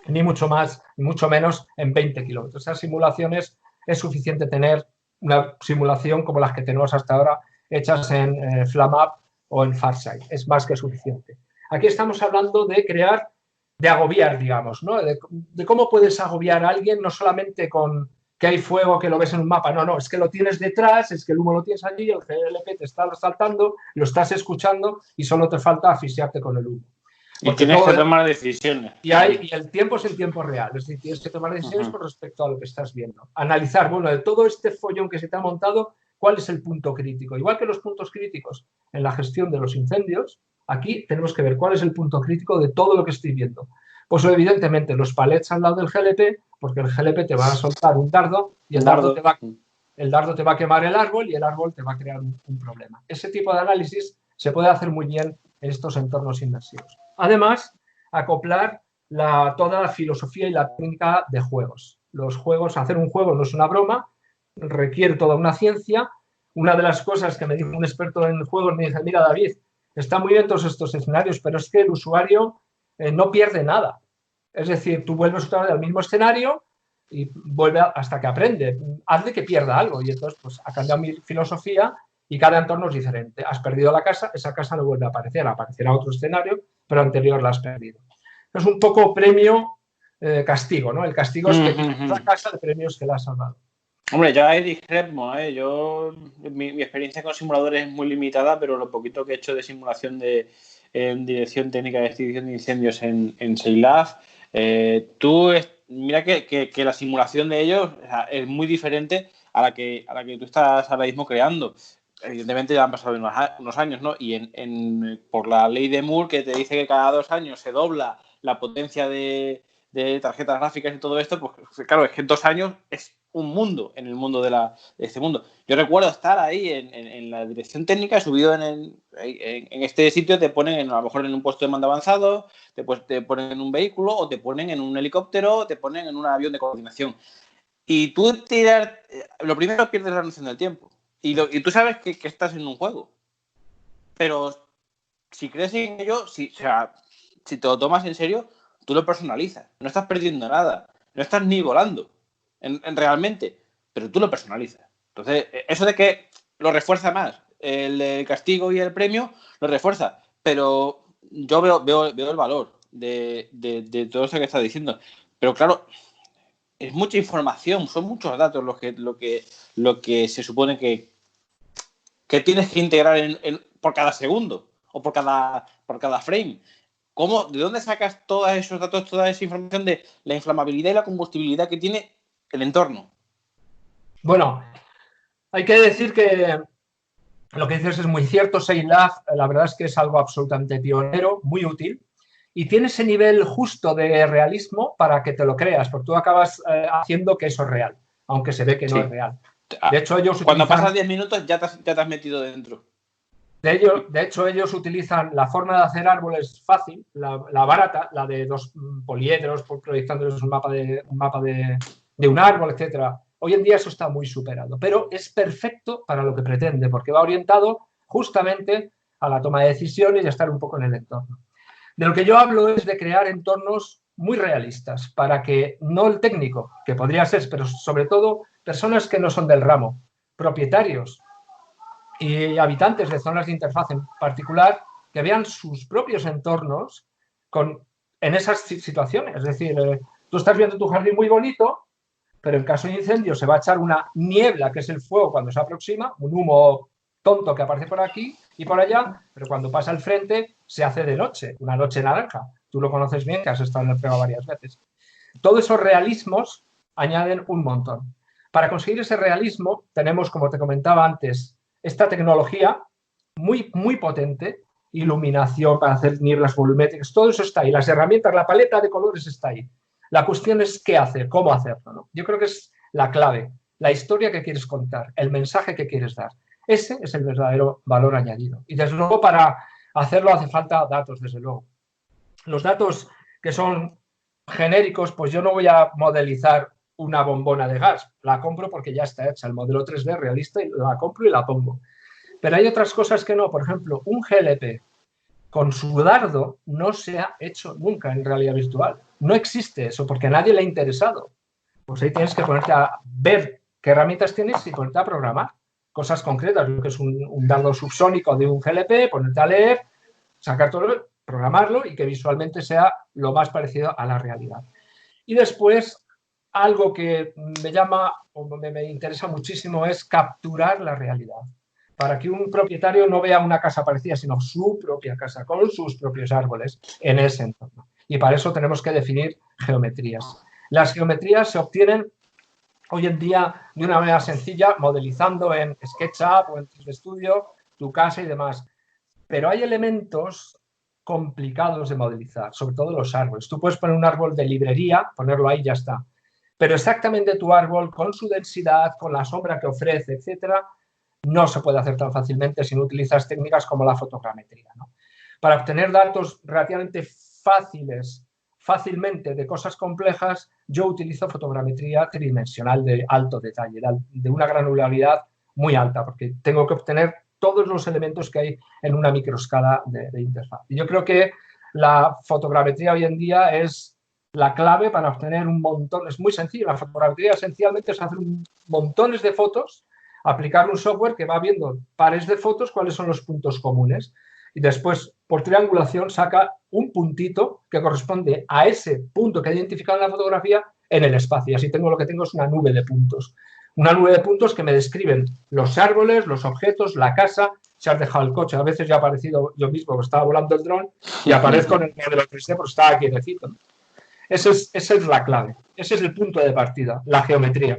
ni mucho más, ni mucho menos en 20 kilómetros. Esas simulaciones es suficiente tener una simulación como las que tenemos hasta ahora hechas en FlamUp o en Farsight. Es más que suficiente. Aquí estamos hablando de crear, de agobiar, digamos, ¿no? De cómo puedes agobiar a alguien no solamente con que hay fuego, que lo ves en un mapa. No, es que lo tienes detrás, es que el humo lo tienes allí, el GLP te está saltando, lo estás escuchando y solo te falta asfixiarte con el humo. Y tienes que tomar decisiones. Y el tiempo es en tiempo real, es decir, tienes que tomar decisiones con respecto a lo que estás viendo. Analizar, bueno, de todo este follón que se te ha montado, ¿cuál es el punto crítico? Igual que los puntos críticos en la gestión de los incendios, aquí tenemos que ver cuál es el punto crítico de todo lo que estoy viendo. Pues evidentemente los palets al lado del GLP, porque el GLP te va a soltar un dardo y el dardo te va a quemar el árbol y el árbol te va a crear un problema. Ese tipo de análisis se puede hacer muy bien en estos entornos inmersivos. Además, acoplar toda la filosofía y la técnica de juegos. Los juegos, hacer un juego no es una broma, requiere toda una ciencia. Una de las cosas que me dijo un experto en juegos, me dice, mira David, está muy bien todos estos escenarios, pero es que el usuario no pierde nada. Es decir, tú vuelves otra vez al mismo escenario y vuelve hasta que aprende. Hazle que pierda algo. Y entonces, pues, ha cambiado mi filosofía y cada entorno es diferente. Has perdido la casa, esa casa no vuelve a aparecer. Aparecerá otro escenario, pero anterior la has perdido. Es un poco premio-castigo, ¿no? El castigo es que pierdes la casa, el premio es que la has salvado. Hombre, yo ahí discrepo, mi experiencia con simuladores es muy limitada, pero lo poquito que he hecho de simulación en dirección técnica de extinción de incendios en Sailaf, mira que la simulación de ellos, o sea, es muy diferente a la que tú estás ahora mismo creando. Evidentemente ya han pasado unos años, ¿no? Y por la ley de Moore, que te dice que cada 2 años se dobla la potencia de tarjetas gráficas y todo esto, pues claro, es que en 2 años es un mundo en el mundo de este mundo. Yo recuerdo estar ahí en la dirección técnica, subido en este sitio, te ponen a lo mejor en un puesto de mando avanzado, te ponen en un vehículo o te ponen en un helicóptero, te ponen en un avión de coordinación. Y tú lo primero pierdes la noción del tiempo. Y tú sabes que estás en un juego. Pero si crees en ello, si te lo tomas en serio, tú lo personalizas. No estás perdiendo nada. No estás ni volando realmente, pero tú lo personalizas. Entonces, eso de que lo refuerza más el castigo y el premio, lo refuerza. Pero yo veo el valor de todo eso que estás diciendo. Pero claro, es mucha información, son muchos datos lo que se supone que tienes que integrar por cada segundo o por cada frame. ¿De dónde sacas todos esos datos, toda esa información de la inflamabilidad y la combustibilidad que tiene el entorno? Bueno, hay que decir que lo que dices es muy cierto. SailLab, la verdad es que es algo absolutamente pionero, muy útil, y tiene ese nivel justo de realismo para que te lo creas, porque tú acabas haciendo que eso es real, aunque se ve que no es real. De hecho, ellos cuando pasas 10 minutos ya te has metido dentro. De hecho, ellos utilizan la forma de hacer árboles fácil, la barata, la de 2 poliedros, proyectándoles un mapa de un árbol, etcétera. Hoy en día eso está muy superado, pero es perfecto para lo que pretende, porque va orientado justamente a la toma de decisiones y a estar un poco en el entorno. De lo que yo hablo es de crear entornos muy realistas, para que no el técnico, que podría ser, pero sobre todo personas que no son del ramo, propietarios y habitantes de zonas de interfaz en particular, que vean sus propios entornos en esas situaciones. Es decir, tú estás viendo tu jardín muy bonito, pero en caso de incendio se va a echar una niebla, que es el fuego cuando se aproxima, un humo tonto que aparece por aquí y por allá, pero cuando pasa al frente se hace de noche, una noche naranja. Tú lo conoces bien, que has estado en el prueba varias veces. Todos esos realismos añaden un montón. Para conseguir ese realismo tenemos, como te comentaba antes, esta tecnología muy, muy potente, iluminación para hacer nieblas volumétricas, todo eso está ahí, las herramientas, la paleta de colores está ahí. La cuestión es qué hacer, cómo hacerlo, ¿no? Yo creo que es la clave, la historia que quieres contar, el mensaje que quieres dar. Ese es el verdadero valor añadido. Y desde luego para hacerlo hace falta datos, desde luego. Los datos que son genéricos, pues yo no voy a modelizar una bombona de gas, la compro porque ya está hecha, el modelo 3D realista, y la compro y la pongo. Pero hay otras cosas que no, por ejemplo, un GLP con su dardo no se ha hecho nunca en realidad virtual. No existe eso porque a nadie le ha interesado. Pues ahí tienes que ponerte a ver qué herramientas tienes y ponerte a programar cosas concretas, lo que es un dardo subsónico de un GLP, ponerte a leer, sacar todo, programarlo y que visualmente sea lo más parecido a la realidad. Y después, algo que me llama o me interesa muchísimo es capturar la realidad. Para que un propietario no vea una casa parecida, sino su propia casa, con sus propios árboles en ese entorno. Y para eso tenemos que definir geometrías. Las geometrías se obtienen hoy en día de una manera sencilla, modelizando en SketchUp o en 3D Studio, tu casa y demás. Pero hay elementos complicados de modelizar, sobre todo los árboles. Tú puedes poner un árbol de librería, ponerlo ahí y ya está. Pero exactamente tu árbol, con su densidad, con la sombra que ofrece, etcétera, no se puede hacer tan fácilmente si no utilizas técnicas como la fotogrametría, ¿no? Para obtener datos relativamente fácilmente de cosas complejas, yo utilizo fotogrametría tridimensional de alto detalle, de una granularidad muy alta, porque tengo que obtener todos los elementos que hay en una microescala de interfaz. Y yo creo que la fotogrametría hoy en día es la clave para obtener un montón. Es muy sencillo. La fotogrametría esencialmente es hacer montones de fotos, aplicar un software que va viendo pares de fotos, cuáles son los puntos comunes, y después, por triangulación, saca un puntito que corresponde a ese punto que ha identificado en la fotografía en el espacio. Y así lo que tengo es una nube de puntos. Una nube de puntos que me describen los árboles, los objetos, la casa. Si has dejado el coche, a veces ya he aparecido yo mismo, que estaba volando el dron, y aparezco en el modelo 3D porque estaba quietecito. Esa es la clave. Ese es el punto de partida, la geometría.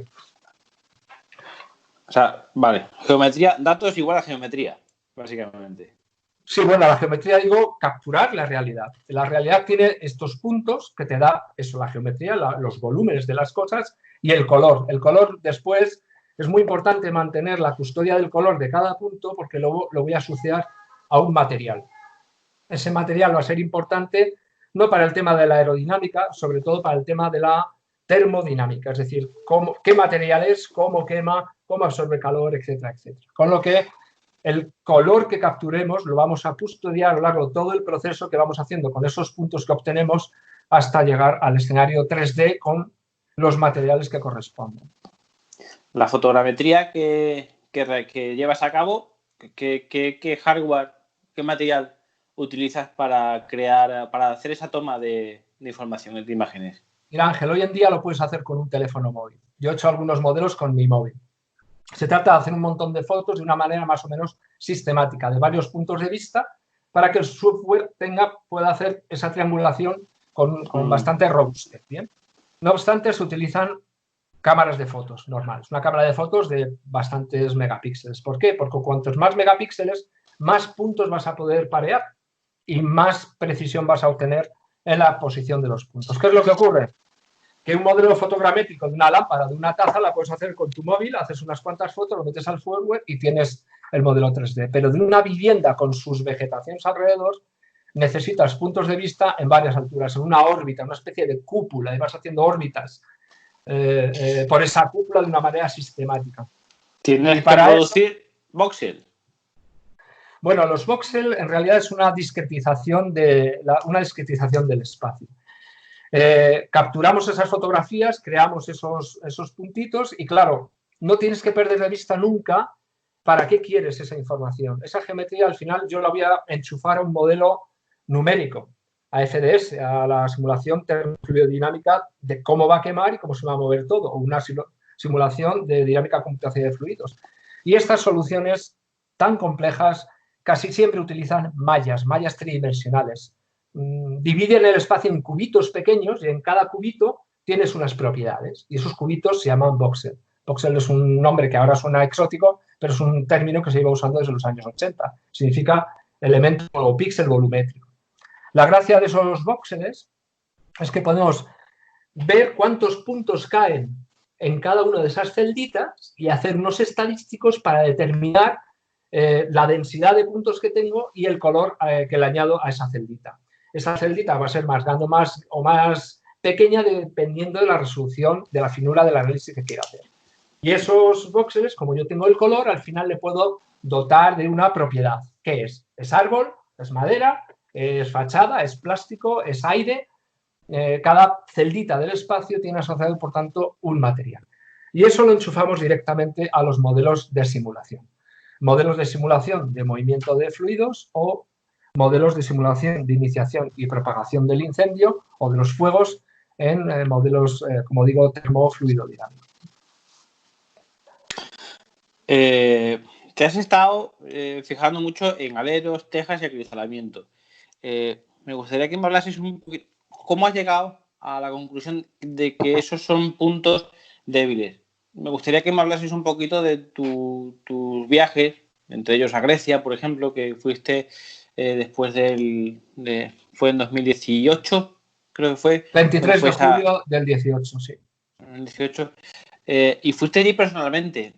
O sea, vale, geometría, datos igual a geometría, básicamente. Sí, bueno, la geometría, digo, capturar la realidad. La realidad tiene estos puntos que te da eso, la geometría, los volúmenes de las cosas y el color. El color después es muy importante mantener la custodia del color de cada punto porque luego lo voy a asociar a un material. Ese material va a ser importante no para el tema de la aerodinámica, sobre todo para el tema de la termodinámica, es decir, qué material es, cómo quema, cómo absorbe calor, etcétera, etcétera. Con lo que el color que capturemos lo vamos a custodiar a lo largo de todo el proceso que vamos haciendo con esos puntos que obtenemos hasta llegar al escenario 3D con los materiales que corresponden. La fotogrametría que llevas a cabo, ¿qué hardware, qué material utilizas para hacer esa toma de información, de imágenes? Mira, Ángel, hoy en día lo puedes hacer con un teléfono móvil. Yo he hecho algunos modelos con mi móvil. Se trata de hacer un montón de fotos de una manera más o menos sistemática, de varios puntos de vista, para que el software pueda hacer esa triangulación con bastante robustez. ¿Bien? No obstante, se utilizan cámaras de fotos normales, una cámara de fotos de bastantes megapíxeles. ¿Por qué? Porque cuantos más megapíxeles, más puntos vas a poder parear y más precisión vas a obtener en la posición de los puntos. ¿Qué es lo que ocurre? Que un modelo fotogramétrico de una lámpara, de una taza, la puedes hacer con tu móvil, haces unas cuantas fotos, lo metes al firmware y tienes el modelo 3D. Pero de una vivienda con sus vegetaciones alrededor, necesitas puntos de vista en varias alturas, en una órbita, una especie de cúpula, y vas haciendo órbitas por esa cúpula de una manera sistemática. ¿Tienes que producir voxel? Bueno, los voxel en realidad es una discretización del espacio. Capturamos esas fotografías, creamos esos puntitos y, claro, no tienes que perder de vista nunca para qué quieres esa información. Esa geometría, al final, yo la voy a enchufar a un modelo numérico, a FDS, a la simulación termofluidodinámica de cómo va a quemar y cómo se va a mover todo, o una simulación de dinámica computacional de fluidos. Y estas soluciones tan complejas casi siempre utilizan mallas tridimensionales. Dividen el espacio en cubitos pequeños y en cada cubito tienes unas propiedades y esos cubitos se llaman voxel. Voxel es un nombre que ahora suena exótico, pero es un término que se lleva usando desde los años 80. Significa elemento o píxel volumétrico. La gracia de esos voxeles es que podemos ver cuántos puntos caen en cada una de esas celditas y hacer unos estadísticos para determinar la densidad de puntos que tengo y el color que le añado a esa celdita. Esa celdita va a ser más grande o más pequeña dependiendo de la resolución, de la finura del análisis que quiera hacer. Y esos voxeles, como yo tengo el color, al final le puedo dotar de una propiedad. ¿Qué es? ¿Es árbol? ¿Es madera? ¿Es fachada? ¿Es plástico? ¿Es aire? Cada celdita del espacio tiene asociado, por tanto, un material. Y eso lo enchufamos directamente a los modelos de simulación. Modelos de simulación de movimiento de fluidos o modelos de simulación de iniciación y propagación del incendio o de los fuegos en modelos, como digo, termofluidodinámicos. Te has estado fijando mucho en aleros, tejas y acristalamiento. Me gustaría que me hablases un poquito cómo has llegado a la conclusión de que esos son puntos débiles. Me gustaría que me hablases un poquito de tus viajes, entre ellos a Grecia, por ejemplo, que fuiste después fue en 2018, creo que fue. 23 de julio del 18, sí. El 18. Y fuiste allí personalmente.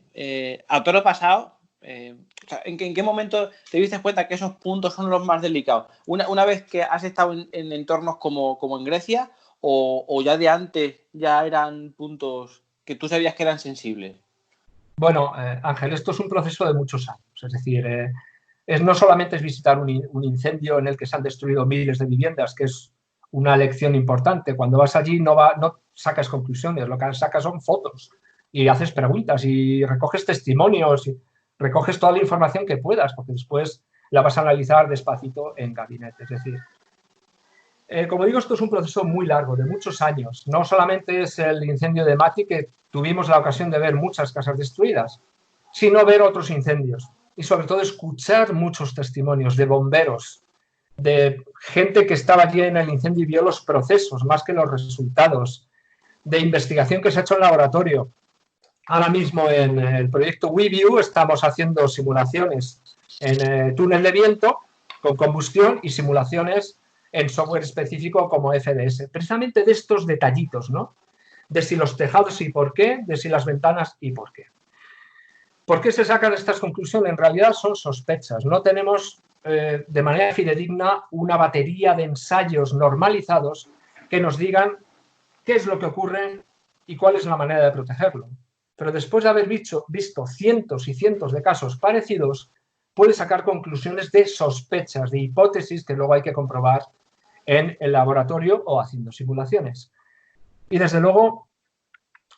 A todo lo pasado, ¿en qué momento te diste cuenta que esos puntos son los más delicados? ¿Una vez que has estado en entornos como en Grecia o ya de antes ya eran puntos que tú sabías que eran sensibles? Bueno, Ángel, esto es un proceso de muchos años. Es decir, no solamente es visitar un incendio en el que se han destruido miles de viviendas, que es una lección importante. Cuando vas allí no sacas conclusiones, lo que sacas son fotos y haces preguntas y recoges testimonios y recoges toda la información que puedas, porque después la vas a analizar despacito en gabinete. Es decir, como digo, esto es un proceso muy largo, de muchos años. No solamente es el incendio de Mati, que tuvimos la ocasión de ver muchas casas destruidas, sino ver otros incendios y sobre todo escuchar muchos testimonios de bomberos, de gente que estaba allí en el incendio y vio los procesos más que los resultados, de investigación que se ha hecho en laboratorio. Ahora mismo en el proyecto WeView estamos haciendo simulaciones en túnel de viento con combustión y simulaciones en software específico como FDS. Precisamente de estos detallitos, ¿no? De si los tejados y por qué, de si las ventanas y por qué. ¿Por qué se sacan estas conclusiones? En realidad son sospechas. No tenemos de manera fidedigna una batería de ensayos normalizados que nos digan qué es lo que ocurre y cuál es la manera de protegerlo. Pero después de haber visto cientos y cientos de casos parecidos, puede sacar conclusiones de sospechas, de hipótesis que luego hay que comprobar en el laboratorio o haciendo simulaciones. Y desde luego,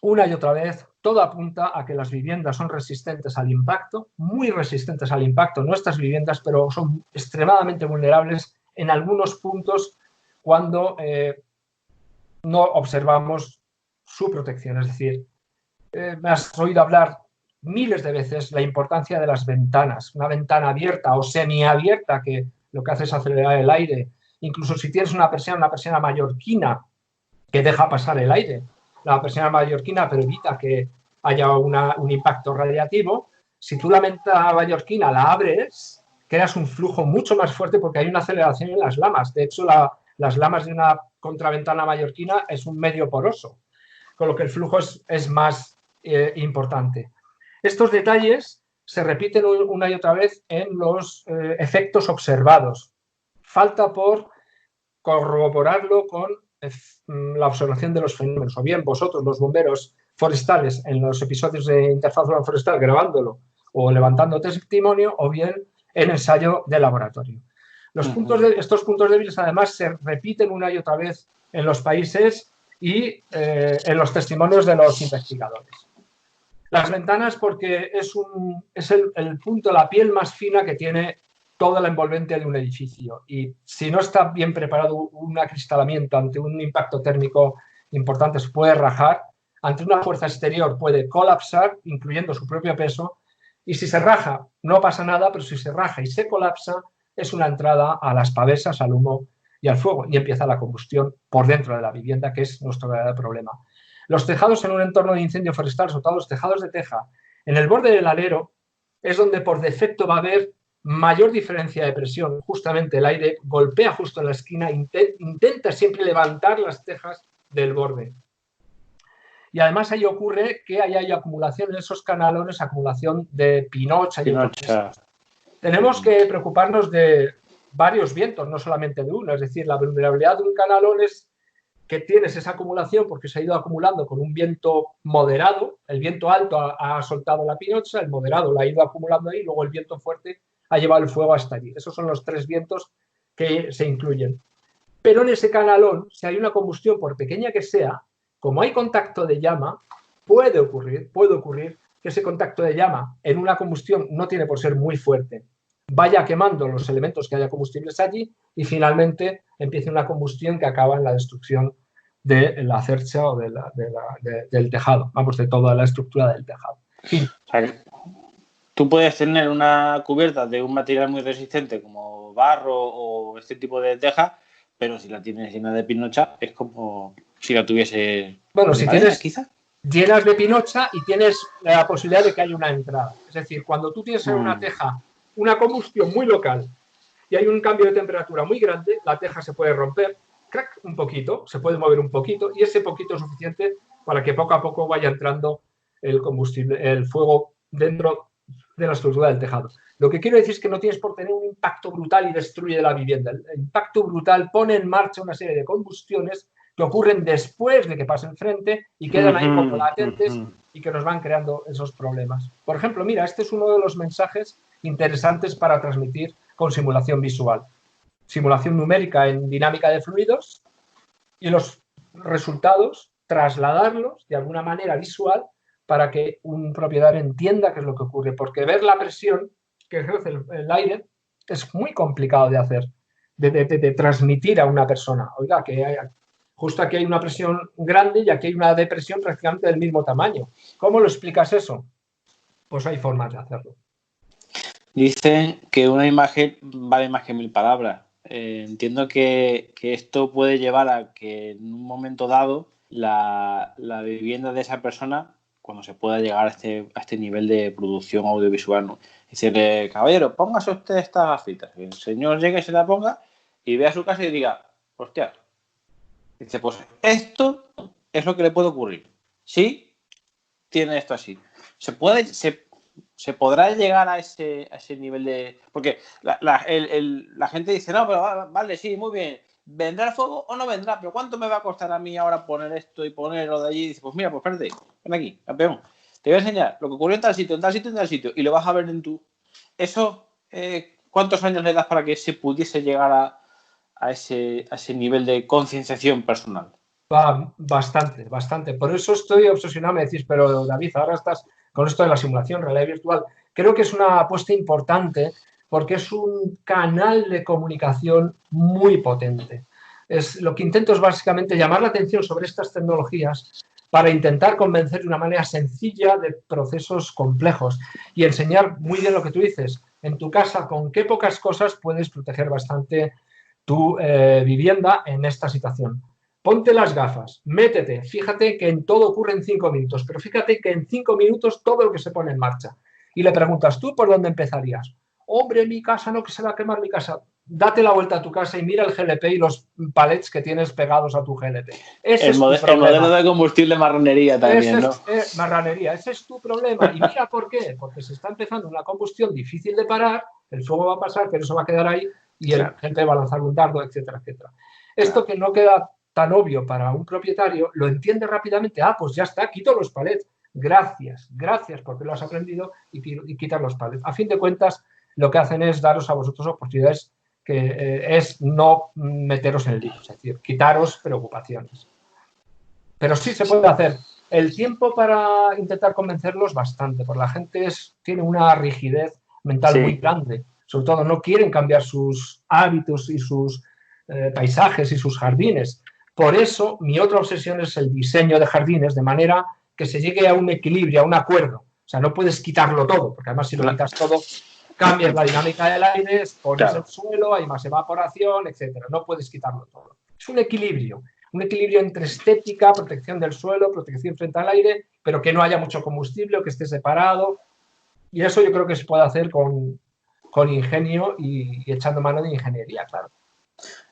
una y otra vez, todo apunta a que las viviendas son resistentes al impacto, muy resistentes al impacto, nuestras viviendas, pero son extremadamente vulnerables en algunos puntos cuando no observamos su protección. Es decir, me has oído hablar miles de veces la importancia de las ventanas. Una ventana abierta o semiabierta que lo que hace es acelerar el aire. Incluso si tienes una persiana mallorquina que deja pasar el aire, la persiana mallorquina, pero evita que haya un impacto radiativo. Si tú la ventana mallorquina la abres, creas un flujo mucho más fuerte porque hay una aceleración en las lamas. De hecho, las lamas de una contraventana mallorquina es un medio poroso, con lo que el flujo es más importante. Estos detalles se repiten una y otra vez en los efectos observados. Falta por corroborarlo con la observación de los fenómenos, o bien vosotros, los bomberos forestales, en los episodios de Interfaz Urbana Forestal, grabándolo o levantando testimonio, o bien en ensayo de laboratorio. Estos puntos débiles, además, se repiten una y otra vez en los países y en los testimonios de los investigadores. Las ventanas, porque es el punto, la piel más fina que tiene toda la envolvente de un edificio, y si no está bien preparado un acristalamiento ante un impacto térmico importante se puede rajar, ante una fuerza exterior puede colapsar, incluyendo su propio peso, y si se raja no pasa nada, pero si se raja y se colapsa es una entrada a las pavesas, al humo y al fuego, y empieza la combustión por dentro de la vivienda, que es nuestro verdadero problema. Los tejados en un entorno de incendio forestal, sobre todo los tejados de teja, en el borde del alero es donde por defecto va a haber mayor diferencia de presión. Justamente el aire golpea justo en la esquina, intenta siempre levantar las tejas del borde. Y además ahí ocurre que hay acumulación en esos canalones, acumulación de pinocha. Tenemos que preocuparnos de varios vientos, no solamente de uno. Es decir, la vulnerabilidad de un canalón es que tienes esa acumulación porque se ha ido acumulando con un viento moderado. El viento alto ha soltado la pinocha, el moderado la ha ido acumulando ahí, luego el viento fuerte ha llevado el fuego hasta allí. Esos son los tres vientos que se incluyen. Pero en ese canalón, si hay una combustión, por pequeña que sea, como hay contacto de llama, puede ocurrir que ese contacto de llama en una combustión no tiene por ser muy fuerte, vaya quemando los elementos que haya combustibles allí y finalmente empiece una combustión que acaba en la destrucción de la cercha o del tejado, vamos, de toda la estructura del tejado. Sí. O sea, tú puedes tener una cubierta de un material muy resistente como barro o este tipo de teja, pero si la tienes llena de pinocha es como si la tuviese... Bueno, si tienes quizá llenas de pinocha y tienes la posibilidad de que haya una entrada. Es decir, cuando tú tienes en una teja una combustión muy local y hay un cambio de temperatura muy grande, la teja se puede romper, crack, un poquito, se puede mover un poquito y ese poquito es suficiente para que poco a poco vaya entrando el combustible, el fuego dentro de la estructura del tejado. Lo que quiero decir es que no tienes por tener un impacto brutal y destruye la vivienda. El impacto brutal pone en marcha una serie de combustiones que ocurren después de que pasen frente y quedan ahí como latentes y que nos van creando esos problemas. Por ejemplo, mira, este es uno de los mensajes interesantes para transmitir con simulación visual. Simulación numérica en dinámica de fluidos y los resultados trasladarlos de alguna manera visual para que un propietario entienda qué es lo que ocurre, porque ver la presión que ejerce el aire es muy complicado de hacer, de transmitir a una persona. Oiga, que justo aquí hay una presión grande y aquí hay una depresión prácticamente del mismo tamaño. ¿Cómo lo explicas eso? Pues hay formas de hacerlo. Dicen que una imagen vale más que 1000 palabras. Entiendo que esto puede llevar a que en un momento dado la vivienda de esa persona, cuando se pueda llegar a este nivel de producción audiovisual, ¿no? Decirle, caballero, póngase usted estas gafitas. Que el señor llegue, se la ponga y vea su casa y diga, hostia, dice, pues esto es lo que le puede ocurrir. Sí, tiene esto así. Se podrá llegar a ese nivel de... Porque la gente dice, no, pero vale, sí, muy bien. ¿Vendrá el fuego o no vendrá? ¿Pero cuánto me va a costar a mí ahora poner esto y ponerlo de allí? Y dice, pues mira, pues espérate, ven aquí, campeón. Te voy a enseñar lo que ocurrió en tal sitio, en tal sitio, en tal sitio. Y lo vas a ver en tu... Eso ¿cuántos años le das para que se pudiese llegar a ese nivel de concienciación personal? Bastante, bastante. Por eso estoy obsesionado. Me decís, pero David, ahora estás con esto de la simulación, realidad virtual. Creo que es una apuesta importante porque es un canal de comunicación muy potente. Lo que intento es básicamente llamar la atención sobre estas tecnologías para intentar convencer de una manera sencilla de procesos complejos y enseñar muy bien lo que tú dices. En tu casa, con qué pocas cosas puedes proteger bastante tu vivienda en esta situación. Ponte las gafas, métete, fíjate que en todo ocurre en 5 minutos, pero fíjate que en 5 minutos todo lo que se pone en marcha. Y le preguntas, ¿tú por dónde empezarías? Hombre, mi casa, no, que se va a quemar mi casa. Date la vuelta a tu casa y mira el GLP y los palets que tienes pegados a tu GLP. El modelo de combustible marranería también, ¿no? Marranería, ese es tu problema. Y mira por qué, porque se está empezando una combustión difícil de parar, el fuego va a pasar, pero eso va a quedar ahí y la gente va a lanzar un dardo, etcétera, etcétera. Esto que no queda tan obvio para un propietario, lo entiende rápidamente. Pues ya está, quito los palets. Gracias porque lo has aprendido y quitar los palets. A fin de cuentas, lo que hacen es daros a vosotros oportunidades que es no meteros en líos, es decir, quitaros preocupaciones. Pero sí se puede hacer. El tiempo para intentar convencerlos, bastante, porque la gente tiene una rigidez mental muy grande. Sobre todo, no quieren cambiar sus hábitos y sus paisajes y sus jardines. Por eso, mi otra obsesión es el diseño de jardines, de manera que se llegue a un equilibrio, a un acuerdo. O sea, no puedes quitarlo todo, porque además si lo quitas todo, cambias la dinámica del aire, pones el suelo, hay más evaporación, etcétera. No puedes quitarlo todo. Es un equilibrio entre estética, protección del suelo, protección frente al aire, pero que no haya mucho combustible o que esté separado. Y eso yo creo que se puede hacer con ingenio y echando mano de ingeniería, claro.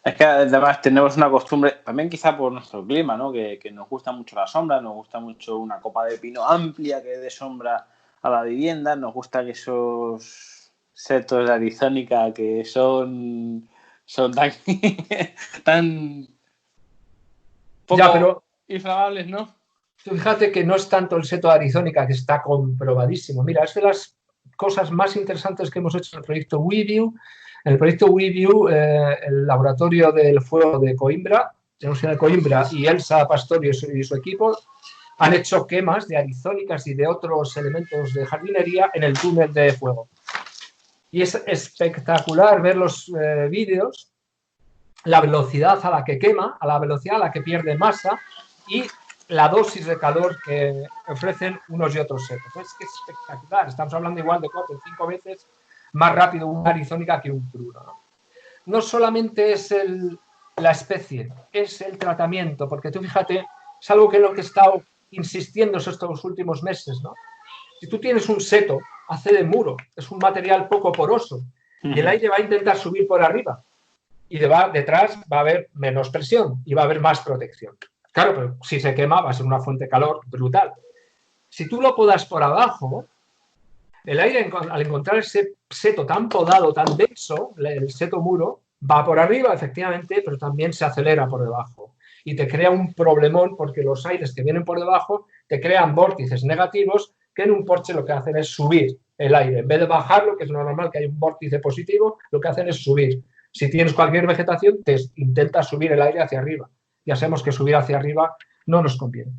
Es que además tenemos una costumbre, también quizá por nuestro clima, ¿no? Que nos gusta mucho la sombra, nos gusta mucho una copa de pino amplia que dé sombra a la vivienda, nos gusta que esos setos de arizónica que son tan poco inflamables, ¿no? Fíjate que no es tanto el seto de arizónica, que está comprobadísimo. Mira, es de las cosas más interesantes que hemos hecho en el proyecto WeView. En el proyecto WeView, el laboratorio del fuego de Coimbra, la Universidad de Coimbra y Elsa Pastorio y su equipo han hecho quemas de arizónicas y de otros elementos de jardinería en el túnel de fuego. Y es espectacular ver los vídeos, la velocidad a la que quema, a la velocidad a la que pierde masa y la dosis de calor que ofrecen unos y otros setos. Es que es espectacular. Estamos hablando igual de 4 o 5 veces más rápido una arizónica que un crudo, ¿no? No solamente es la especie, es el tratamiento, porque tú fíjate, es algo que lo que he estado insistiendo estos últimos meses, ¿no? Si tú tienes un seto, hace de muro, es un material poco poroso, y el aire va a intentar subir por arriba, y detrás va a haber menos presión y va a haber más protección. Claro, pero si se quema va a ser una fuente de calor brutal. Si tú lo podas por abajo, el aire, al encontrar ese seto tan podado, tan denso, el seto muro, va por arriba, efectivamente, pero también se acelera por debajo. Y te crea un problemón porque los aires que vienen por debajo te crean vórtices negativos que en un porche lo que hacen es subir el aire. En vez de bajarlo, que es normal que haya un vórtice positivo, lo que hacen es subir. Si tienes cualquier vegetación, te intenta subir el aire hacia arriba. Ya sabemos que subir hacia arriba no nos conviene.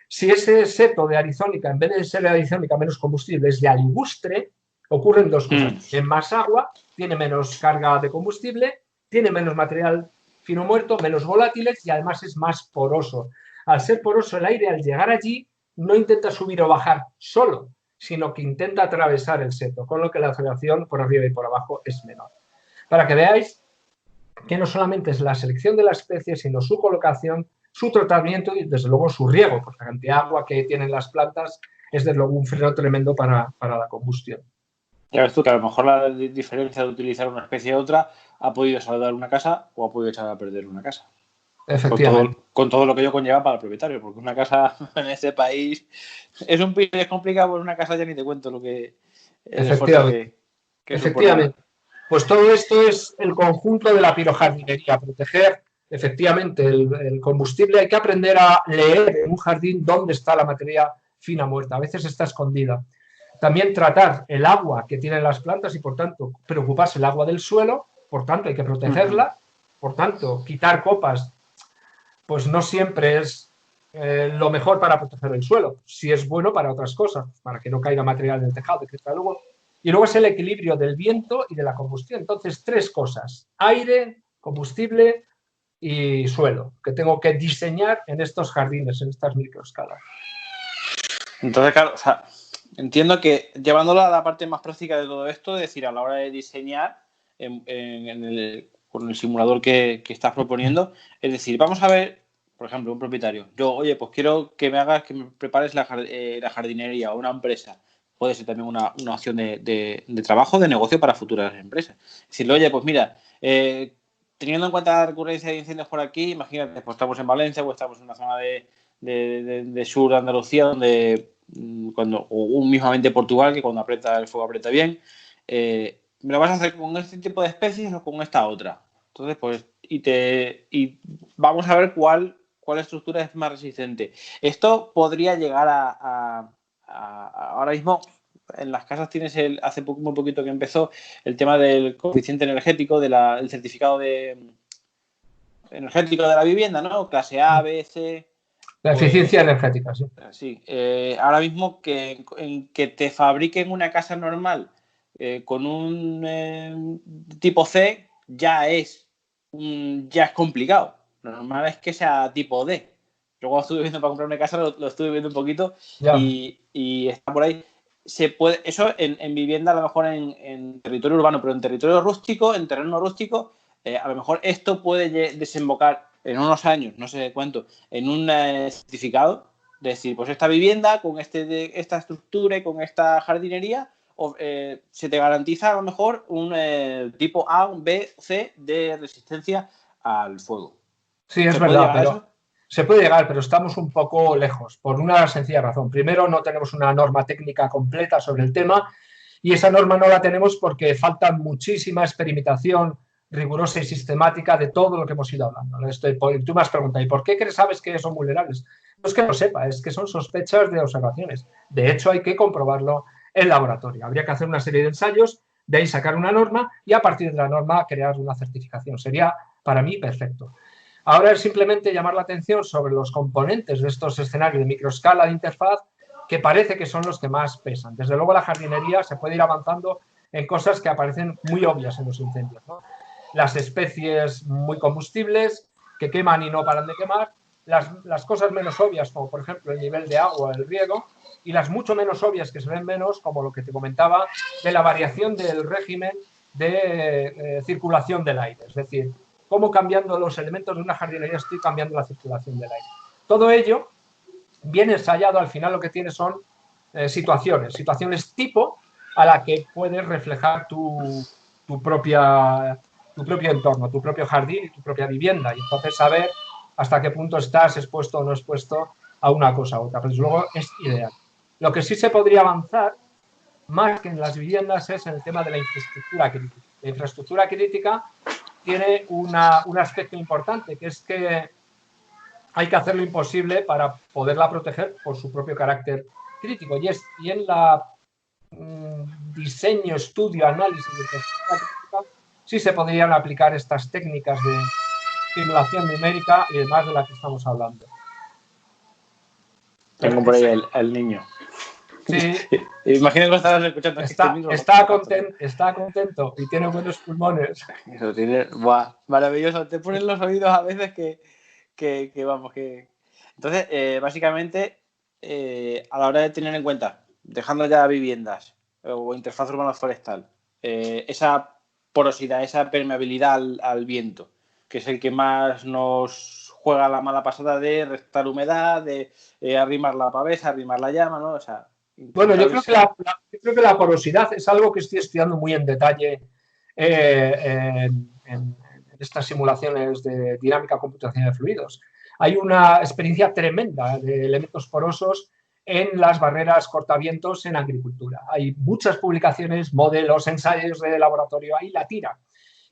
Si ese seto de arizónica, en vez de ser de arizónica menos combustible, es de aligustre, ocurren dos cosas. Tiene más agua, tiene menos carga de combustible, tiene menos material fino muerto, menos volátiles y además es más poroso. Al ser poroso, el aire al llegar allí no intenta subir o bajar solo, sino que intenta atravesar el seto, con lo que la aceleración por arriba y por abajo es menor. Para que veáis que no solamente es la selección de la especie, sino su colocación, su tratamiento y, desde luego, su riego, porque la cantidad de agua que tienen las plantas es, desde luego, un freno tremendo para la combustión. Ya ves tú que a lo mejor la diferencia de utilizar una especie a otra ha podido salvar una casa o ha podido echar a perder una casa. Efectivamente. Con todo lo que ello conlleva para el propietario, porque una casa en este país es un piso complicado, por una casa ya ni te cuento lo que es. Efectivamente. Pues todo esto es el conjunto de la pirojardinería, proteger efectivamente el combustible. Hay que aprender a leer en un jardín dónde está la materia fina muerta, a veces está escondida. También tratar el agua que tienen las plantas y, por tanto, preocuparse el agua del suelo, por tanto, hay que protegerla, por tanto, quitar copas, pues no siempre es lo mejor para proteger el suelo, sí es bueno para otras cosas, para que no caiga material en el tejado, etc. Y luego es el equilibrio del viento y de la combustión. Entonces, 3 cosas: aire, combustible y suelo, que tengo que diseñar en estos jardines, en estas microescalas. Entonces, claro, o sea, entiendo que llevándolo a la parte más práctica de todo esto, es decir, a la hora de diseñar con el simulador que estás proponiendo, es decir, vamos a ver, por ejemplo, un propietario, yo, oye, pues quiero que me prepares la jardinería o una empresa. Puede ser también una opción de trabajo, de negocio para futuras empresas. Decirle, oye, pues mira, teniendo en cuenta la recurrencia de incendios por aquí, imagínate, pues estamos en Valencia o estamos en una zona de sur de Andalucía, donde o mismamente Portugal, que cuando aprieta el fuego aprieta bien, me lo vas a hacer con este tipo de especies o con esta otra. Entonces, pues, y vamos a ver cuál estructura es más resistente. Esto podría llegar ahora mismo en las casas tienes hace muy poquito que empezó el tema del coeficiente energético, del certificado energético de la vivienda, ¿no? Clase A, B, C. La eficiencia energética, sí. Sí. Ahora mismo que te fabriquen una casa normal con un tipo C ya es complicado. Lo normal es que sea tipo D. Yo cuando estuve viendo para comprar una casa lo estuve viendo un poquito y está por ahí. Se puede, eso en vivienda, a lo mejor en territorio urbano, pero en territorio rústico, en terreno rústico, a lo mejor esto puede desembocar en unos años, no sé cuánto, en un certificado, de decir, pues esta vivienda con esta estructura y con esta jardinería, se te garantiza a lo mejor un tipo A, un B, C de resistencia al fuego. Sí, es verdad, pero se puede llegar, pero estamos un poco lejos, por una sencilla razón. Primero, no tenemos una norma técnica completa sobre el tema, y esa norma no la tenemos porque falta muchísima experimentación rigurosa y sistemática de todo lo que hemos ido hablando. Tú me has preguntado, ¿y por qué sabes que son vulnerables? No es que lo sepa, es que son sospechas de observaciones. De hecho, hay que comprobarlo en laboratorio. Habría que hacer una serie de ensayos, de ahí sacar una norma y a partir de la norma crear una certificación. Sería, para mí, perfecto. Ahora es simplemente llamar la atención sobre los componentes de estos escenarios de microescala de interfaz, que parece que son los que más pesan. Desde luego, la jardinería se puede ir avanzando en cosas que aparecen muy obvias en los incendios, ¿no? Las especies muy combustibles que queman y no paran de quemar, las cosas menos obvias, como por ejemplo el nivel de agua, el riego, y las mucho menos obvias que se ven menos, como lo que te comentaba de la variación del régimen de circulación del aire. Es decir, cómo cambiando los elementos de una jardinería estoy cambiando la circulación del aire. Todo ello bien ensayado, al final lo que tiene son situaciones tipo a la que puedes reflejar tu propio entorno, tu propio jardín y tu propia vivienda, y entonces saber hasta qué punto estás expuesto o no expuesto a una cosa u otra. Pero desde luego es ideal. Lo que sí se podría avanzar, más que en las viviendas, es en el tema de la infraestructura crítica. La infraestructura crítica tiene un aspecto importante, que es que hay que hacer lo imposible para poderla proteger por su propio carácter crítico. Y en la diseño, estudio, análisis de infraestructura crítica, sí se podrían aplicar estas técnicas de simulación numérica y demás de las que estamos hablando. Tengo por ahí el niño. Sí. Imagino que lo estarás escuchando. Está contento y tiene buenos pulmones. Eso tiene, ¡buah! Maravilloso. Te ponen los oídos a veces que vamos, que... Entonces, básicamente, a la hora de tener en cuenta, dejando ya viviendas o interfaz urbano-forestal, esa porosidad, esa permeabilidad al viento, que es el que más nos juega la mala pasada de restar humedad, de arrimar la pavesa, arrimar la llama, ¿no? O sea, bueno, yo creo que la porosidad es algo que estoy estudiando muy en detalle en estas simulaciones de dinámica computacional de fluidos. Hay una experiencia tremenda de elementos porosos en las barreras cortavientos en agricultura. Hay muchas publicaciones, modelos, ensayos de laboratorio, ahí la tira.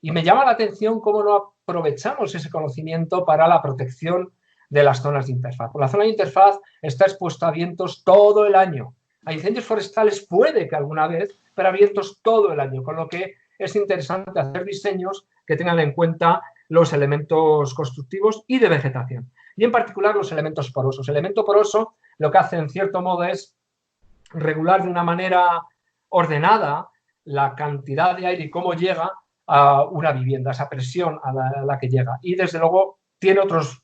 Y me llama la atención cómo no aprovechamos ese conocimiento para la protección de las zonas de interfaz. La zona de interfaz está expuesta a vientos todo el año. A incendios forestales puede que alguna vez, pero abiertos todo el año, con lo que es interesante hacer diseños que tengan en cuenta los elementos constructivos y de vegetación. Y en particular los elementos porosos. El elemento poroso lo que hace en cierto modo es regular de una manera ordenada la cantidad de aire y cómo llega a una vivienda, esa presión a la que llega. Y desde luego tiene otros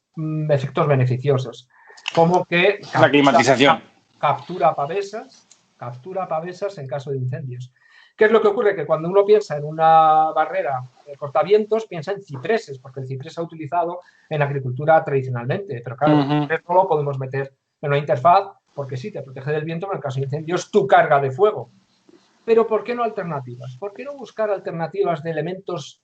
efectos beneficiosos, como que La climatización. captura pavesas en caso de incendios. ¿Qué es lo que ocurre? Que cuando uno piensa en una barrera de cortavientos, piensa en cipreses, porque el ciprés se ha utilizado en agricultura tradicionalmente, pero claro, el ciprés no lo podemos meter en una interfaz, porque sí, te protege del viento, pero en el caso de incendios, tu carga de fuego. Pero ¿por qué no alternativas? ¿Por qué no buscar alternativas de elementos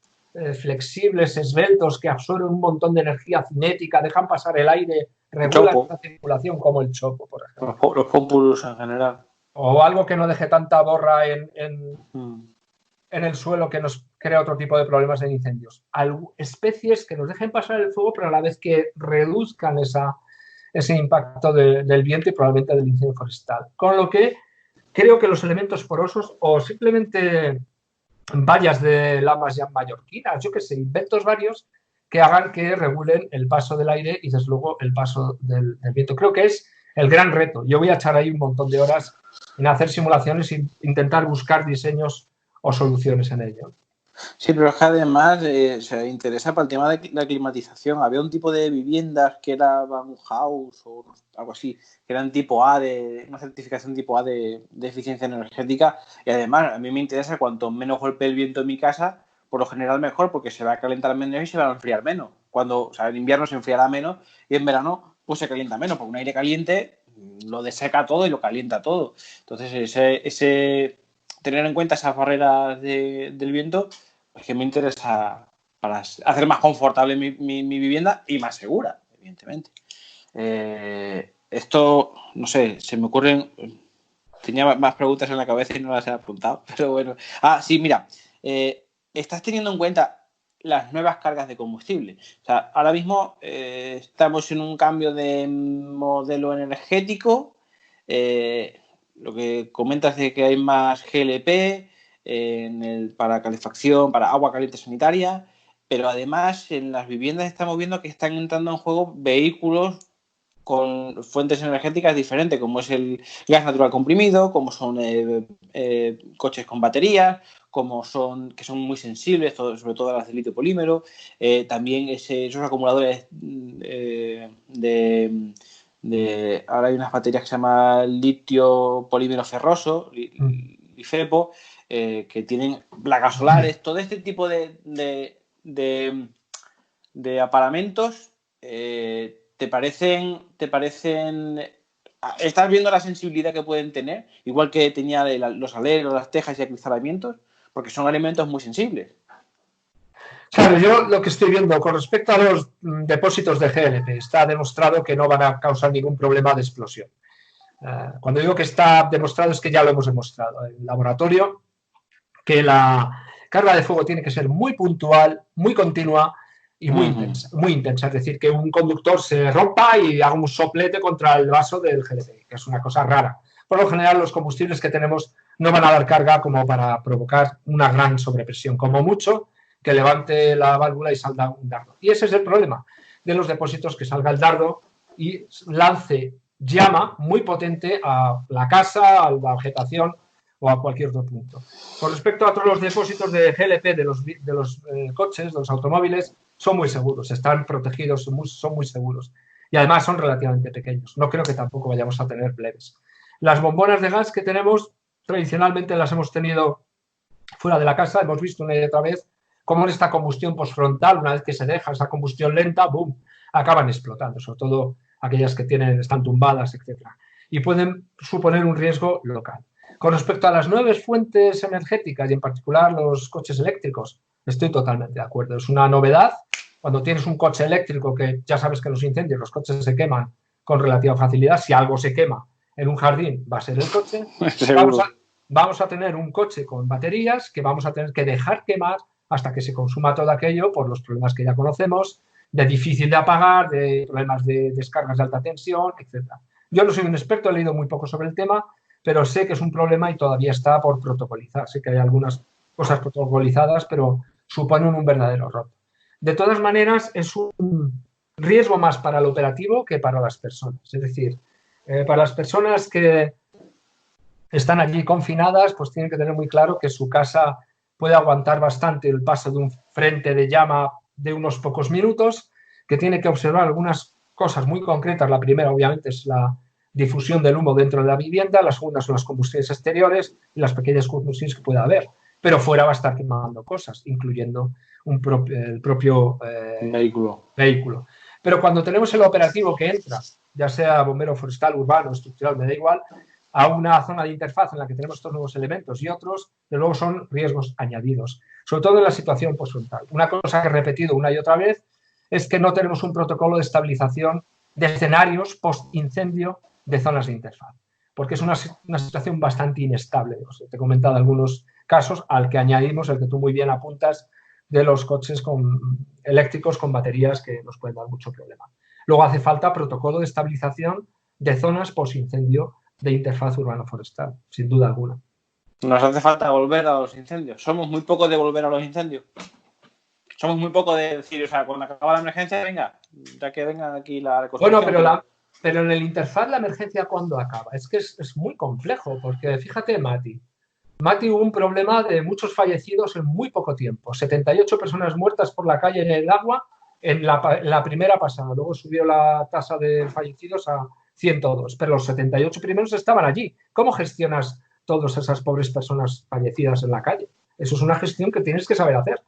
flexibles, esbeltos, que absorben un montón de energía cinética, dejan pasar el aire, regulan la circulación, como el chopo, por ejemplo? Los pómpulos en general. O algo que no deje tanta borra en el suelo, que nos crea otro tipo de problemas en incendios. Especies que nos dejen pasar el fuego, pero a la vez que reduzcan ese impacto del viento y probablemente del incendio forestal. Con lo que creo que los elementos porosos o simplemente vallas de lamas ya mallorquinas, yo qué sé, inventos varios que hagan que regulen el paso del aire y desde luego el paso del viento. Creo que es el gran reto. Yo voy a echar ahí un montón de horas en hacer simulaciones e intentar buscar diseños o soluciones en ello. Sí, pero es que además se interesa para el tema de la climatización. Había un tipo de viviendas que era Bauhaus o algo así, que eran tipo A, una certificación tipo A de eficiencia energética. Y además a mí me interesa cuanto menos golpee el viento en mi casa, por lo general mejor, porque se va a calentar menos y se va a enfriar menos. O sea, en invierno se enfriará menos y en verano pues se calienta menos, porque un aire caliente lo deseca todo y lo calienta todo. Entonces ese tener en cuenta esas barreras del viento, pues que me interesa para hacer más confortable mi vivienda y más segura, evidentemente. Esto, no sé, se me ocurren... Tenía más preguntas en la cabeza y no las he apuntado, pero bueno. Sí, mira, estás teniendo en cuenta las nuevas cargas de combustible. O sea, ahora mismo estamos en un cambio de modelo energético. Lo que comentas de que hay más GLP para calefacción, para agua caliente sanitaria, pero además en las viviendas estamos viendo que están entrando en juego vehículos con fuentes energéticas diferentes, como es el gas natural comprimido, como son coches con baterías, que son muy sensibles, sobre todo las de litio polímero, también esos acumuladores ahora hay unas baterías que se llama litio polímero ferroso, LiFePO, que tienen placas solares, todo este tipo de aparamentos. ¿Te parecen? ¿Estás viendo la sensibilidad que pueden tener? Igual que tenía los aleros, las tejas y acristalamientos, porque son elementos muy sensibles. Claro, yo lo que estoy viendo con respecto a los depósitos de GLP, está demostrado que no van a causar ningún problema de explosión. Cuando digo que está demostrado es que ya lo hemos demostrado en el laboratorio, que la carga de fuego tiene que ser muy puntual, muy continua y muy intensa. Es decir, que un conductor se rompa y haga un soplete contra el vaso del GLP, que es una cosa rara. Por lo general, los combustibles que tenemos no van a dar carga como para provocar una gran sobrepresión. Como mucho, que levante la válvula y salga un dardo. Y ese es el problema de los depósitos, que salga el dardo y lance llama muy potente a la casa, a la vegetación o a cualquier otro punto. Con respecto a todos los depósitos de GLP de los coches, de los automóviles, son muy seguros, están protegidos, son muy seguros. Y además son relativamente pequeños. No creo que tampoco vayamos a tener bleves. Las bombonas de gas que tenemos, tradicionalmente las hemos tenido fuera de la casa. Hemos visto una y otra vez cómo en esta combustión postfrontal, una vez que se deja esa combustión lenta, ¡boom!, acaban explotando, sobre todo aquellas que están tumbadas, etc. Y pueden suponer un riesgo local. Con respecto a las nuevas fuentes energéticas y en particular los coches eléctricos, estoy totalmente de acuerdo. Es una novedad. Cuando tienes un coche eléctrico, que ya sabes que en los incendios los coches se queman con relativa facilidad, si algo se quema en un jardín va a ser el coche. Vamos a tener un coche con baterías que vamos a tener que dejar quemar hasta que se consuma todo aquello por los problemas que ya conocemos, de difícil de apagar, de problemas de descargas de alta tensión, etc. Yo no soy un experto, he leído muy poco sobre el tema, pero sé que es un problema y todavía está por protocolizar. Sé que hay algunas cosas protocolizadas, pero suponen un verdadero error. De todas maneras, es un riesgo más para el operativo que para las personas. Es decir, para las personas que están allí confinadas, pues tienen que tener muy claro que su casa puede aguantar bastante el paso de un frente de llama de unos pocos minutos, que tiene que observar algunas cosas muy concretas. La primera, obviamente, es la difusión del humo dentro de la vivienda, la segunda son las combustiones exteriores y las pequeñas combustiones que pueda haber. Pero fuera va a estar quemando cosas, incluyendo el propio vehículo. Pero cuando tenemos el operativo que entra, ya sea bombero forestal, urbano, estructural, me da igual, a una zona de interfaz en la que tenemos estos nuevos elementos y otros, de luego son riesgos añadidos, sobre todo en la situación postfrontal. Una cosa que he repetido una y otra vez es que no tenemos un protocolo de estabilización de escenarios post-incendio de zonas de interfaz, porque es una situación bastante inestable. Te he comentado algunos casos al que añadimos el que tú muy bien apuntas de los coches eléctricos con baterías que nos pueden dar mucho problema. Luego hace falta protocolo de estabilización de zonas post-incendio de interfaz urbano-forestal, sin duda alguna. Nos hace falta volver a los incendios. Somos muy pocos de volver a los incendios. Somos muy pocos de decir, o sea, cuando acaba la emergencia, venga, ya que venga aquí la reconstrucción. Bueno, pero en el interfaz la emergencia, ¿cuándo acaba? Es que es muy complejo, porque fíjate, Mati hubo un problema de muchos fallecidos en muy poco tiempo. 78 personas muertas por la calle en el agua en la primera pasada. Luego subió la tasa de fallecidos a 102, pero los 78 primeros estaban allí. ¿Cómo gestionas todas esas pobres personas fallecidas en la calle? Eso es una gestión que tienes que saber hacer.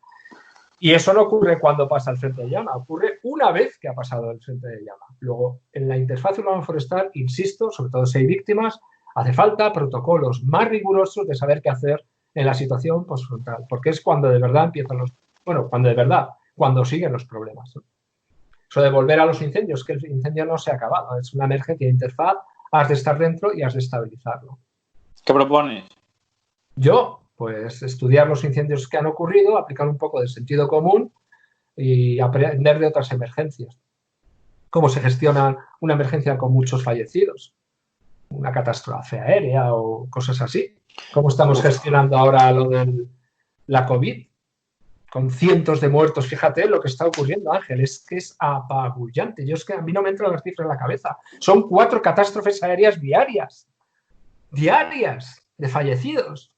Y eso no ocurre cuando pasa el frente de llama, ocurre una vez que ha pasado el frente de llama. Luego, en la interfaz urbano-forestal, insisto, sobre todo si hay víctimas, hace falta protocolos más rigurosos de saber qué hacer en la situación postfrontal, porque es cuando de verdad empiezan cuando siguen los problemas, ¿no? Eso de volver a los incendios, que el incendio no se ha acabado, es una emergencia de interfaz, has de estar dentro y has de estabilizarlo. ¿Qué propones? Yo, pues, estudiar los incendios que han ocurrido, aplicar un poco de sentido común y aprender de otras emergencias. Cómo se gestiona una emergencia con muchos fallecidos, una catástrofe aérea o cosas así. ¿Cómo estamos gestionando ahora lo de la COVID? Con cientos de muertos, fíjate lo que está ocurriendo, Ángel, es que es apabullante. A mí no me entran las cifras en la cabeza. Son 4 catástrofes aéreas diarias de fallecidos.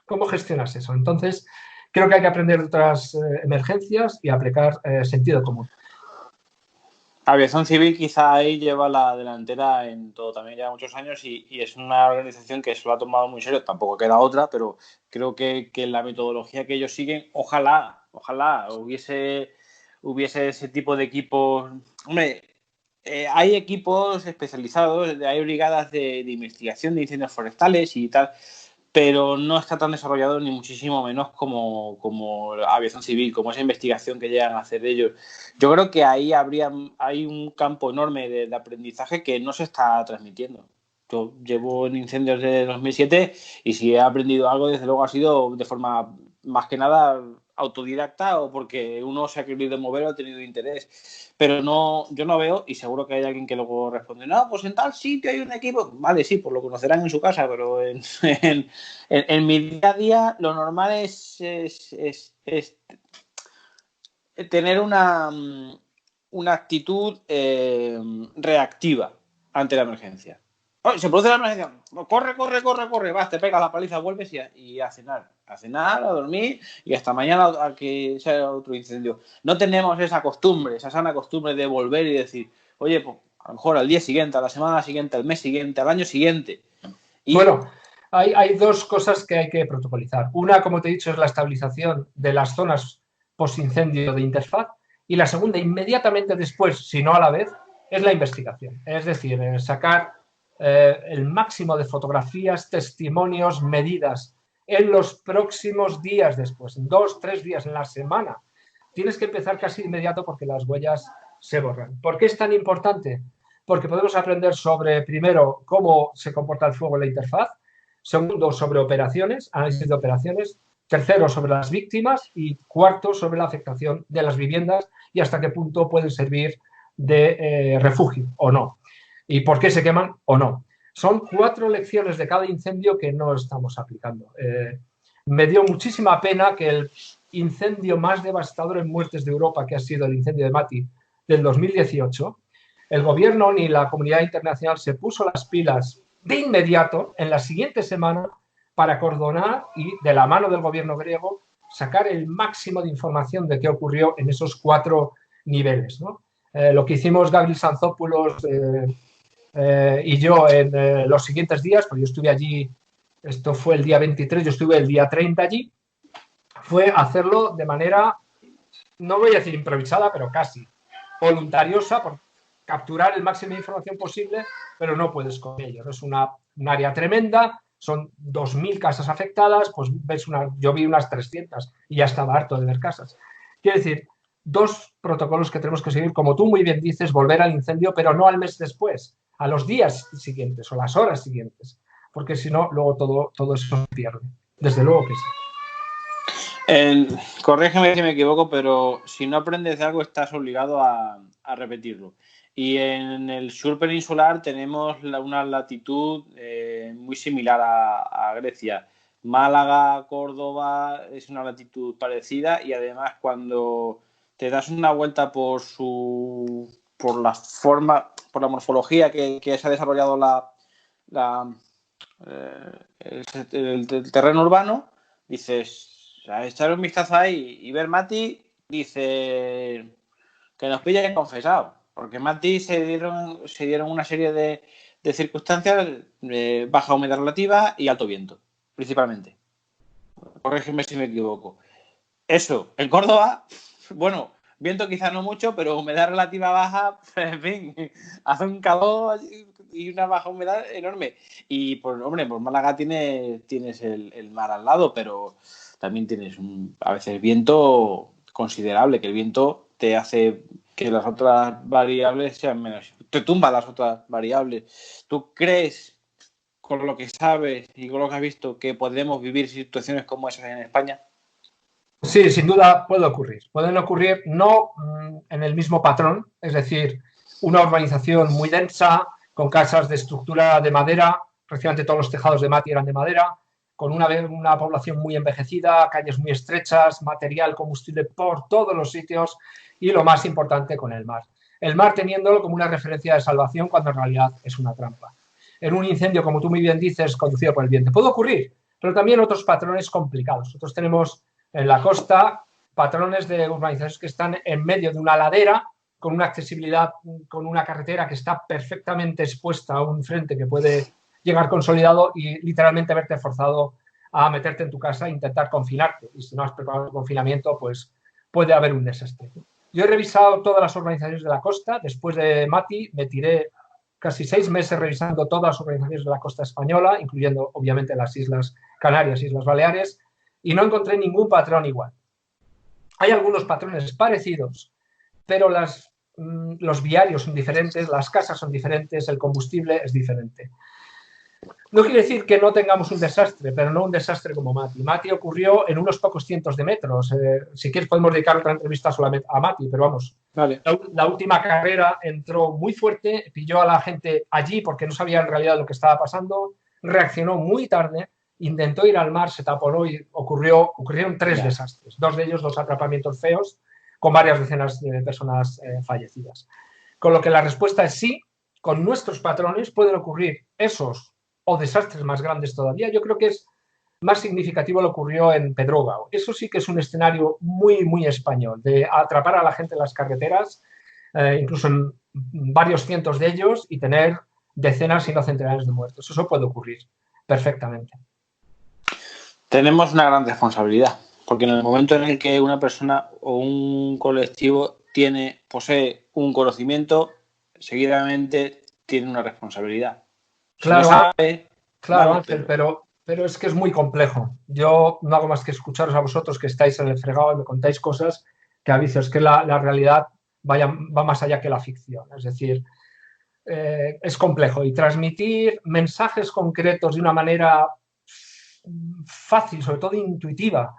¿Cómo gestionas eso? Entonces, creo que hay que aprender de otras emergencias y aplicar sentido común. Aviación Civil quizá ahí lleva la delantera en todo, también lleva muchos años y es una organización que se lo ha tomado muy serio, tampoco queda otra, pero creo que la metodología que ellos siguen, ojalá hubiese ese tipo de equipos. Hombre, hay equipos especializados, hay brigadas de investigación de incendios forestales y tal, pero no está tan desarrollado ni muchísimo menos como aviación civil, como esa investigación que llegan a hacer ellos. Yo creo que ahí hay un campo enorme de aprendizaje que no se está transmitiendo. Yo llevo en incendios de 2007 y si he aprendido algo, desde luego ha sido de forma más que nada autodidacta o porque uno se ha querido mover o ha tenido interés. Pero yo no veo, y seguro que hay alguien que luego responde, no, pues en tal sitio hay un equipo. Vale, sí, pues lo conocerán en su casa, pero en mi día a día lo normal es tener una actitud reactiva ante la emergencia. Se produce la emergencia, corre, vas, te pegas la paliza, vuelves y a cenar, a dormir y hasta mañana a que sea otro incendio. No tenemos esa costumbre, esa sana costumbre de volver y decir, oye, pues a lo mejor al día siguiente, a la semana siguiente, al mes siguiente, al año siguiente. Bueno, hay 2 cosas que hay que protocolizar. Una, como te he dicho, es la estabilización de las zonas post-incendio de interfaz y la segunda, inmediatamente después, si no a la vez, es la investigación. Es decir, sacar el máximo de fotografías, testimonios, medidas en los próximos días después, en 2, 3 días, en la semana. Tienes que empezar casi de inmediato porque las huellas se borran. ¿Por qué es tan importante? Porque podemos aprender sobre, primero, cómo se comporta el fuego en la interfaz, segundo, sobre operaciones, análisis de operaciones, tercero, sobre las víctimas y cuarto, sobre la afectación de las viviendas y hasta qué punto pueden servir de refugio o no. ¿Y por qué se queman o no? Son 4 lecciones de cada incendio que no estamos aplicando. Me dio muchísima pena que el incendio más devastador en muertes de Europa, que ha sido el incendio de Mati del 2018, el gobierno ni la comunidad internacional se puso las pilas de inmediato en la siguiente semana para coordinar y, de la mano del gobierno griego, sacar el máximo de información de qué ocurrió en esos 4 niveles, ¿no? Lo que hicimos Gabriel Sanzopoulos y yo en los siguientes días, porque yo estuve allí, esto fue el día 23, yo estuve el día 30 allí, fue hacerlo de manera, no voy a decir improvisada, pero casi voluntariosa, por capturar el máximo de información posible, pero no puedes con ello. Es un área tremenda, son 2.000 casas afectadas, pues ves yo vi unas 300 y ya estaba harto de ver casas. Quiero decir, 2 protocolos que tenemos que seguir, como tú muy bien dices, volver al incendio, pero no al mes después, a los días siguientes o las horas siguientes, porque si no, luego todo eso se pierde. Desde luego que sí. Corrígeme si me equivoco, pero si no aprendes de algo estás obligado a repetirlo. Y en el sur peninsular tenemos una latitud muy similar a Grecia. Málaga, Córdoba es una latitud parecida y además cuando te das una vuelta por la forma, por la morfología que se ha desarrollado el terreno urbano, dices, a echar un vistazo ahí y ver Mati, dice que nos pillen confesados, porque Mati se dieron una serie de circunstancias, baja humedad relativa y alto viento, principalmente. Corrígeme si me equivoco. Eso, en Córdoba, bueno, viento quizás no mucho, pero humedad relativa baja, en fin, hace un calor y una baja humedad enorme. Y, pues, hombre, pues Málaga tienes el mar al lado, pero también tienes a veces viento considerable, que el viento te hace que las otras variables sean menos, te tumba las otras variables. ¿Tú crees, con lo que sabes y con lo que has visto, que podemos vivir situaciones como esas en España? Sí, sin duda puede ocurrir. Pueden ocurrir no en el mismo patrón, es decir, una urbanización muy densa, con casas de estructura de madera, prácticamente todos los tejados de Mati eran de madera, con una población muy envejecida, calles muy estrechas, material, combustible por todos los sitios y lo más importante con el mar. El mar teniéndolo como una referencia de salvación cuando en realidad es una trampa. En un incendio, como tú muy bien dices, conducido por el viento. Puede ocurrir, pero también otros patrones complicados. Nosotros tenemos en la costa patrones de urbanizaciones que están en medio de una ladera, con una accesibilidad, con una carretera que está perfectamente expuesta a un frente que puede llegar consolidado y literalmente verte forzado a meterte en tu casa e intentar confinarte. Y si no has preparado el confinamiento, pues puede haber un desastre. Yo he revisado todas las urbanizaciones de la costa. Después de Mati, me tiré casi 6 meses revisando todas las urbanizaciones de la costa española, incluyendo, obviamente, las Islas Canarias, Islas Baleares, y no encontré ningún patrón igual. Hay algunos patrones parecidos, pero los viarios son diferentes, las casas son diferentes, el combustible es diferente. No quiere decir que no tengamos un desastre, pero no un desastre como Mati. Mati ocurrió en unos pocos cientos de metros. Si quieres podemos dedicar otra entrevista solamente a Mati, pero vamos. Vale. La última carrera entró muy fuerte, pilló a la gente allí porque no sabía en realidad lo que estaba pasando, reaccionó muy tarde, intentó ir al mar, se taponó y ocurrieron 3 desastres. 2 de ellos, 2 atrapamientos feos, con varias decenas de personas fallecidas. Con lo que la respuesta es sí, con nuestros patrones pueden ocurrir esos o desastres más grandes todavía. Yo creo que es más significativo lo que ocurrió en Pedrógao. Eso sí que es un escenario muy, muy español, de atrapar a la gente en las carreteras, incluso en varios cientos de ellos, y tener decenas, si no centenares de muertos. Eso puede ocurrir perfectamente. Tenemos una gran responsabilidad, porque en el momento en el que una persona o un colectivo posee un conocimiento, seguidamente tiene una responsabilidad. Claro, si no sabe, claro, Ángel, pero es que es muy complejo. Yo no hago más que escucharos a vosotros que estáis en el fregado y me contáis cosas que aviso. Es que la realidad va más allá que la ficción. Es decir, es complejo. Y transmitir mensajes concretos de una manera fácil, sobre todo intuitiva,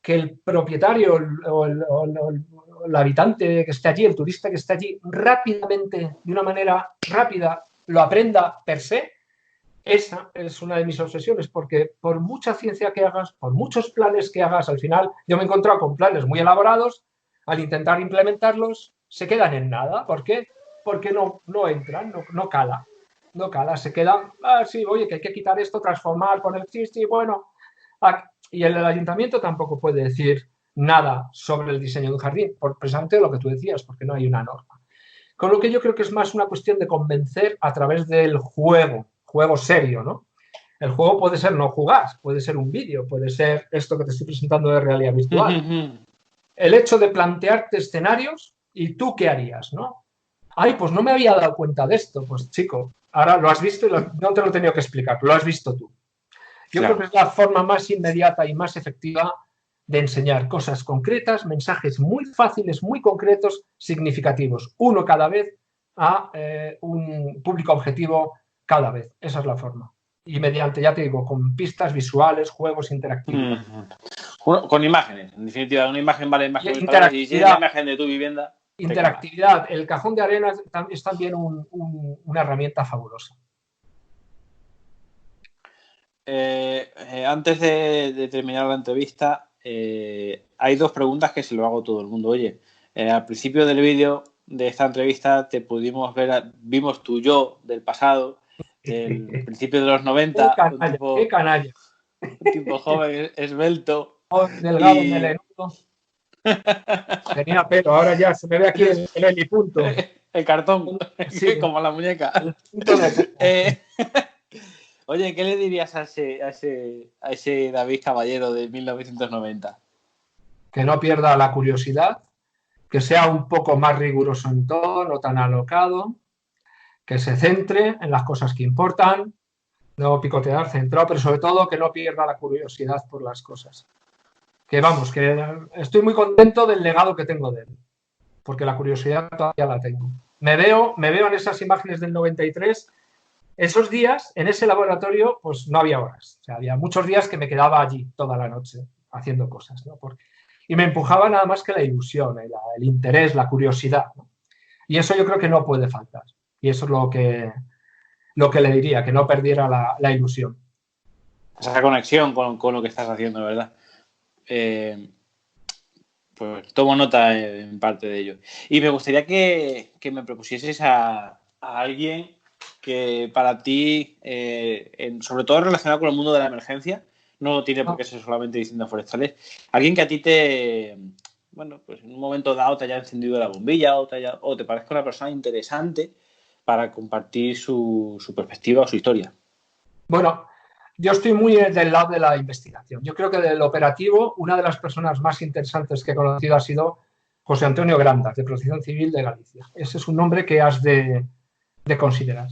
que el propietario o el habitante que esté allí, el turista que esté allí, rápidamente, de una manera rápida, lo aprenda per se, Esa es una de mis obsesiones, porque por mucha ciencia que hagas, por muchos planes que hagas, al final yo me he encontrado con planes muy elaborados, al intentar implementarlos, se quedan en nada. ¿Por qué? Porque no entran, no cala. No cala, se quedan, sí, oye, que hay que quitar esto, transformar, poner, sí, bueno. Y el ayuntamiento tampoco puede decir nada sobre el diseño de un jardín, por precisamente lo que tú decías, porque no hay una norma. Con lo que yo creo que es más una cuestión de convencer a través del juego serio, ¿no? El juego puede ser no jugar, puede ser un vídeo, puede ser esto que te estoy presentando de realidad virtual. El hecho de plantearte escenarios y tú qué harías, ¿no? Ay, pues no me había dado cuenta de esto. Pues chico, ahora lo has visto y no te lo he tenido que explicar, lo has visto tú. Yo creo que es la forma más inmediata y más efectiva de enseñar cosas concretas, mensajes muy fáciles, muy concretos, significativos, uno cada vez a un público objetivo cada vez. Esa es la forma. Y mediante, ya te digo, con pistas visuales, juegos interactivos. Con imágenes, en definitiva, una imagen vale más que mil palabras, y si es la imagen de tu vivienda... Interactividad. El cajón de arena es también una herramienta fabulosa. Antes de terminar la entrevista, hay dos preguntas que se lo hago a todo el mundo. Oye, al principio del vídeo de esta entrevista te pudimos ver, vimos tu yo del pasado, del principio de los 90. ¡Qué canalla! Un tipo joven, esbelto. Delgado, melenudo. Tenía pelo, ahora ya se me ve aquí el helipunto. El cartón, sí, como la muñeca. Oye, ¿qué le dirías a ese David Caballero de 1990? Que no pierda la curiosidad, que sea un poco más riguroso en todo, no tan alocado, que se centre en las cosas que importan, no picotear, centrado, pero sobre todo que no pierda la curiosidad por las cosas. Que vamos, que estoy muy contento del legado que tengo de él, porque la curiosidad todavía la tengo. Me veo en esas imágenes del 93. Esos días, en ese laboratorio, pues no había horas. O sea, había muchos días que me quedaba allí toda la noche haciendo cosas, ¿no? Y me empujaba nada más que la ilusión, el interés, la curiosidad, ¿no? Y eso yo creo que no puede faltar. Y eso es lo que le diría, que no perdiera la ilusión. Esa conexión con lo que estás haciendo, ¿verdad? Pues tomo nota en parte de ello. Y me gustaría que me propusieses a alguien que para ti, sobre todo relacionado con el mundo de la emergencia, no tiene por qué ser solamente incendios forestales, alguien que a ti pues en un momento dado te haya encendido la bombilla o te parezca una persona interesante para compartir su perspectiva o su historia. Bueno, yo estoy muy del lado de la investigación. Yo creo que del operativo, una de las personas más interesantes que he conocido ha sido José Antonio Grandas, de Protección Civil de Galicia. Ese es un nombre que has de considerar.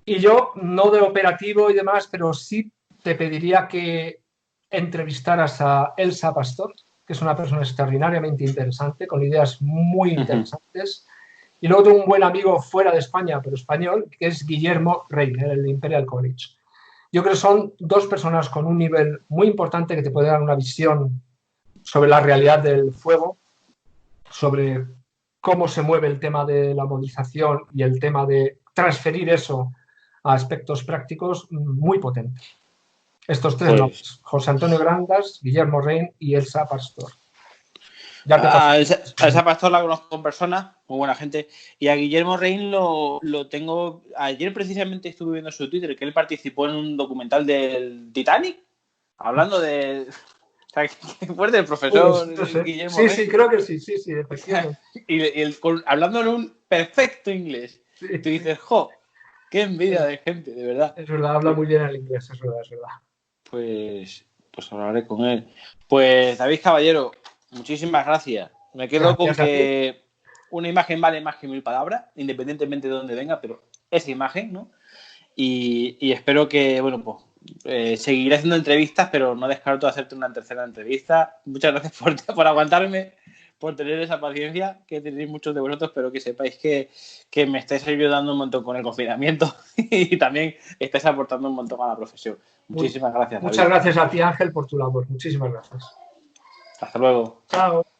Y yo, no de operativo y demás, pero sí te pediría que entrevistaras a Elsa Pastor, que es una persona extraordinariamente interesante, con ideas muy interesantes. Y luego tengo un buen amigo fuera de España, pero español, que es Guillermo Reiner, el Imperial College. Yo creo que son dos personas con un nivel muy importante que te pueden dar una visión sobre la realidad del fuego, sobre cómo se mueve el tema de la movilización y el tema de transferir eso a aspectos prácticos muy potentes. Estos tres nombres, José Antonio Grandas, Guillermo Rein y Elsa Pastor. A Elsa Pastor la conozco en persona, muy buena gente. Y a Guillermo Rein lo tengo... Ayer precisamente estuve viendo su Twitter que él participó en un documental del Titanic, hablando de... O sea, que fuerte el profesor Guillermo Rein. Sí, creo que sí, efectivamente. Hablando en un perfecto inglés. Sí. Tú dices, qué envidia de gente, de verdad. Es verdad, habla muy bien el inglés, es verdad. Pues hablaré con él. Pues David Caballero, muchísimas gracias. Me quedo con que una imagen vale más que 1000 palabras, independientemente de dónde venga, pero esa imagen, ¿no? Y espero que, seguiré haciendo entrevistas, pero no descarto hacerte una tercera entrevista. Muchas gracias por aguantarme, por tener esa paciencia que tenéis muchos de vosotros, pero que sepáis que me estáis ayudando un montón con el confinamiento y también estáis aportando un montón a la profesión. Muchísimas gracias. Muchas gracias a ti, Ángel, por tu labor. Muchísimas gracias. Hasta luego. Chao.